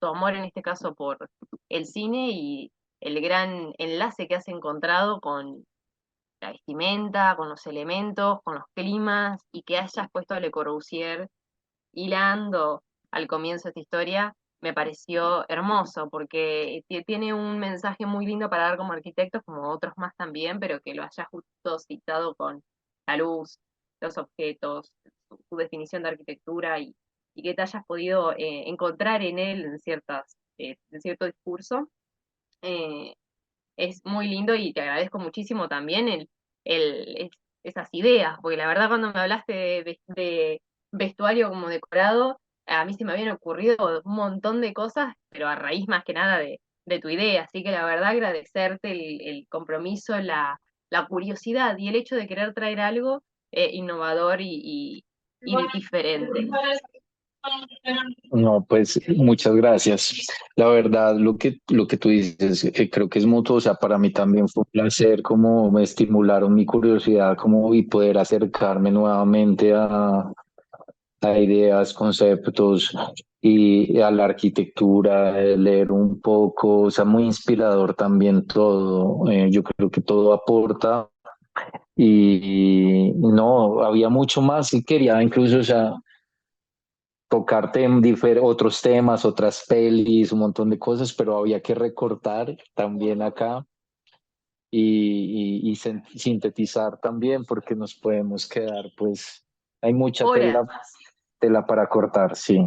[SPEAKER 1] amor en este caso por el cine y el gran enlace que has encontrado con la vestimenta, con los elementos, con los climas, y que hayas puesto a Le Corbusier hilando al comienzo de esta historia, me pareció hermoso, porque tiene un mensaje muy lindo para dar como arquitectos, como otros más también, pero que lo hayas justo citado con la luz, los objetos, su definición de arquitectura y que te hayas podido encontrar en él en cierto discurso. Eh, es muy lindo y te agradezco muchísimo también esas ideas, porque la verdad cuando me hablaste de vestuario como decorado, a mí se me habían ocurrido un montón de cosas, pero a raíz más que nada de tu idea, así que la verdad agradecerte el compromiso, la curiosidad y el hecho de querer traer algo innovador y diferente.
[SPEAKER 2] No, pues muchas gracias. La verdad, lo que tú dices, creo que es mutuo. O sea, para mí también fue un placer como me estimularon mi curiosidad como y poder acercarme nuevamente a ideas, conceptos y a la arquitectura, leer un poco. O sea, muy inspirador también todo. Yo creo que todo aporta y no, había mucho más y quería incluso, o sea, tocarte en otros temas, otras pelis, un montón de cosas, pero había que recortar también acá sintetizar también porque nos podemos quedar, pues hay mucha
[SPEAKER 1] Horas,
[SPEAKER 2] tela para cortar, sí.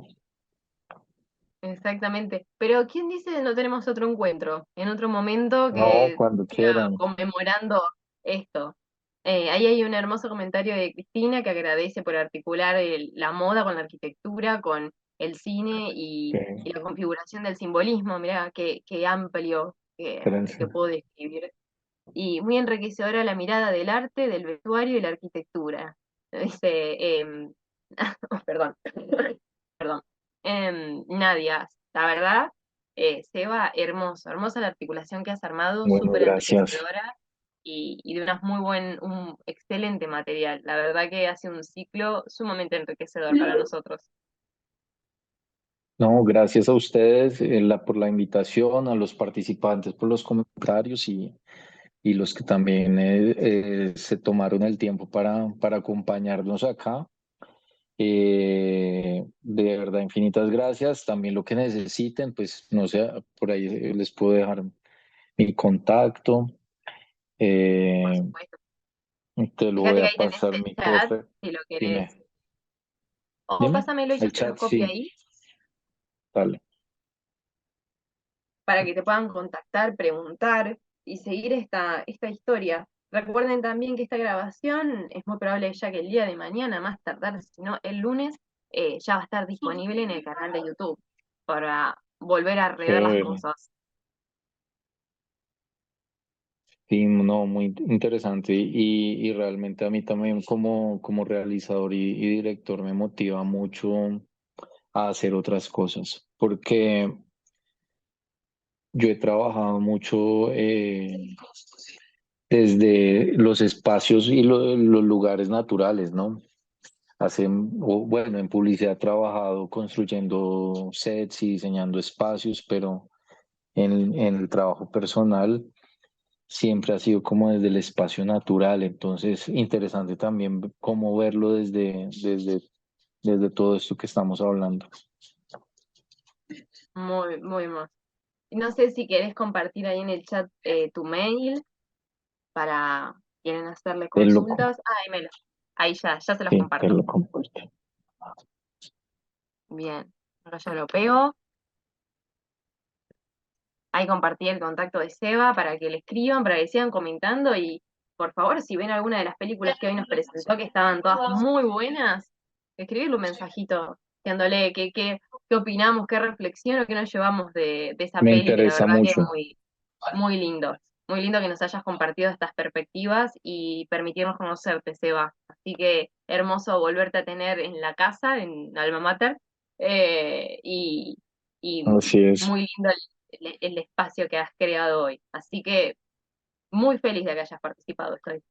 [SPEAKER 1] exactamente. Pero ¿quién dice no tenemos otro encuentro? En otro momento
[SPEAKER 2] No,
[SPEAKER 1] que
[SPEAKER 2] cuando
[SPEAKER 1] siga
[SPEAKER 2] quieran.
[SPEAKER 1] conmemorando esto. Ahí hay un hermoso comentario de Cristina que agradece por articular la moda con la arquitectura, con el cine y la configuración del simbolismo. Mirá, qué amplio que
[SPEAKER 2] Espérense.
[SPEAKER 1] puedo describir. Y muy enriquecedora la mirada del arte, del vestuario y la arquitectura. Dice, perdón, perdón. Nadia, la verdad, Seba, hermosa la articulación que has armado,
[SPEAKER 2] Bueno,
[SPEAKER 1] súper
[SPEAKER 2] gracias.
[SPEAKER 1] enriquecedora y de un excelente material. La verdad que hace un ciclo sumamente enriquecedor para nosotros.
[SPEAKER 2] No, gracias a ustedes por la invitación, a los participantes por los comentarios y los que también se tomaron el tiempo para acompañarnos acá. De verdad, infinitas gracias. También lo que necesiten, pues no sé, por ahí les puedo dejar mi contacto.
[SPEAKER 1] Por
[SPEAKER 2] Eh,
[SPEAKER 1] supuesto.
[SPEAKER 2] Te lo voy
[SPEAKER 1] Fíjate que
[SPEAKER 2] a
[SPEAKER 1] ahí tenés
[SPEAKER 2] pasar
[SPEAKER 1] el
[SPEAKER 2] mi
[SPEAKER 1] chat,
[SPEAKER 2] correo.
[SPEAKER 1] si lo querés.
[SPEAKER 2] Dime,
[SPEAKER 1] O
[SPEAKER 2] dime.
[SPEAKER 1] pásamelo y yo
[SPEAKER 2] El
[SPEAKER 1] te los
[SPEAKER 2] chat,
[SPEAKER 1] copio
[SPEAKER 2] sí,
[SPEAKER 1] ahí
[SPEAKER 2] dale.
[SPEAKER 1] para que te puedan contactar, preguntar y seguir esta historia. Recuerden también que esta grabación es muy probable ya que el día de mañana, más tardar, si no el lunes, ya va a estar disponible en el canal de YouTube para volver a rever las
[SPEAKER 2] Chévere.
[SPEAKER 1] cosas.
[SPEAKER 2] Sí, no, muy interesante y realmente a mí también como realizador y director me motiva mucho a hacer otras cosas, porque yo he trabajado mucho desde los espacios y los lugares naturales, ¿no? Bueno, en publicidad he trabajado construyendo sets y diseñando espacios, pero en el trabajo personal siempre ha sido como desde el espacio natural, entonces interesante también cómo verlo desde todo esto que estamos hablando.
[SPEAKER 1] Muy, muy más. No sé si querés compartir ahí en el chat tu mail para quieren hacerle
[SPEAKER 2] Te lo,
[SPEAKER 1] consultas. Ah, ahí ya se los
[SPEAKER 2] sí, te
[SPEAKER 1] comparto.
[SPEAKER 2] lo comparto.
[SPEAKER 1] Bien, ahora ya lo pego. Ahí compartí el contacto de Seba para que le escriban, para que sigan comentando y por favor, si ven alguna de las películas que hoy nos presentó, que estaban todas muy buenas, escribirle un mensajito, diciéndole qué opinamos, qué reflexión o qué nos llevamos de esa
[SPEAKER 2] Me
[SPEAKER 1] peli, que la
[SPEAKER 2] interesa
[SPEAKER 1] verdad que es
[SPEAKER 2] mucho.
[SPEAKER 1] muy lindo. Muy lindo que nos hayas compartido estas perspectivas y permitirnos conocerte, Seba. Así que hermoso volverte a tener en la casa, en Alma Mater, y
[SPEAKER 2] Así es.
[SPEAKER 1] muy lindo el espacio que has creado hoy. Así que muy feliz de que hayas participado. Estoy,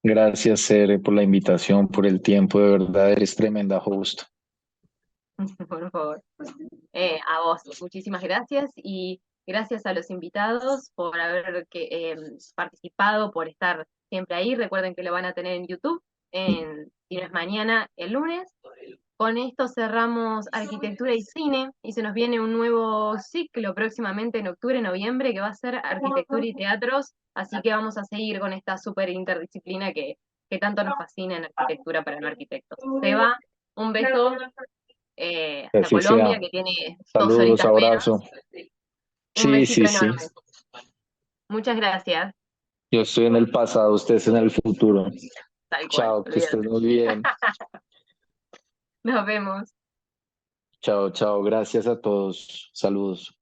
[SPEAKER 2] Gracias, Cere, por la invitación, por el tiempo, de verdad, eres tremenda host.
[SPEAKER 1] por favor. A vos, muchísimas gracias y gracias a los invitados por haber participado, por estar siempre ahí. Recuerden que lo van a tener en YouTube, si no es mañana, el lunes. Con esto cerramos arquitectura y cine y se nos viene un nuevo ciclo próximamente en octubre, noviembre, que va a ser arquitectura y teatros. Así que vamos a seguir con esta súper interdisciplina que tanto nos fascina en arquitectura para no arquitectos. Seba, un beso
[SPEAKER 2] Que
[SPEAKER 1] hasta
[SPEAKER 2] así sea.
[SPEAKER 1] Colombia, que tiene dos
[SPEAKER 2] Saludos,
[SPEAKER 1] horitas
[SPEAKER 2] abrazo.
[SPEAKER 1] menos. Un
[SPEAKER 2] Sí,
[SPEAKER 1] besito
[SPEAKER 2] sí, sí.
[SPEAKER 1] enorme. Muchas gracias.
[SPEAKER 2] Yo estoy en el pasado, ustedes en el futuro.
[SPEAKER 1] Tal cual,
[SPEAKER 2] Chao, que estés
[SPEAKER 1] olvídate.
[SPEAKER 2] muy bien.
[SPEAKER 1] Nos vemos.
[SPEAKER 2] Chao, chao. Gracias a todos. Saludos.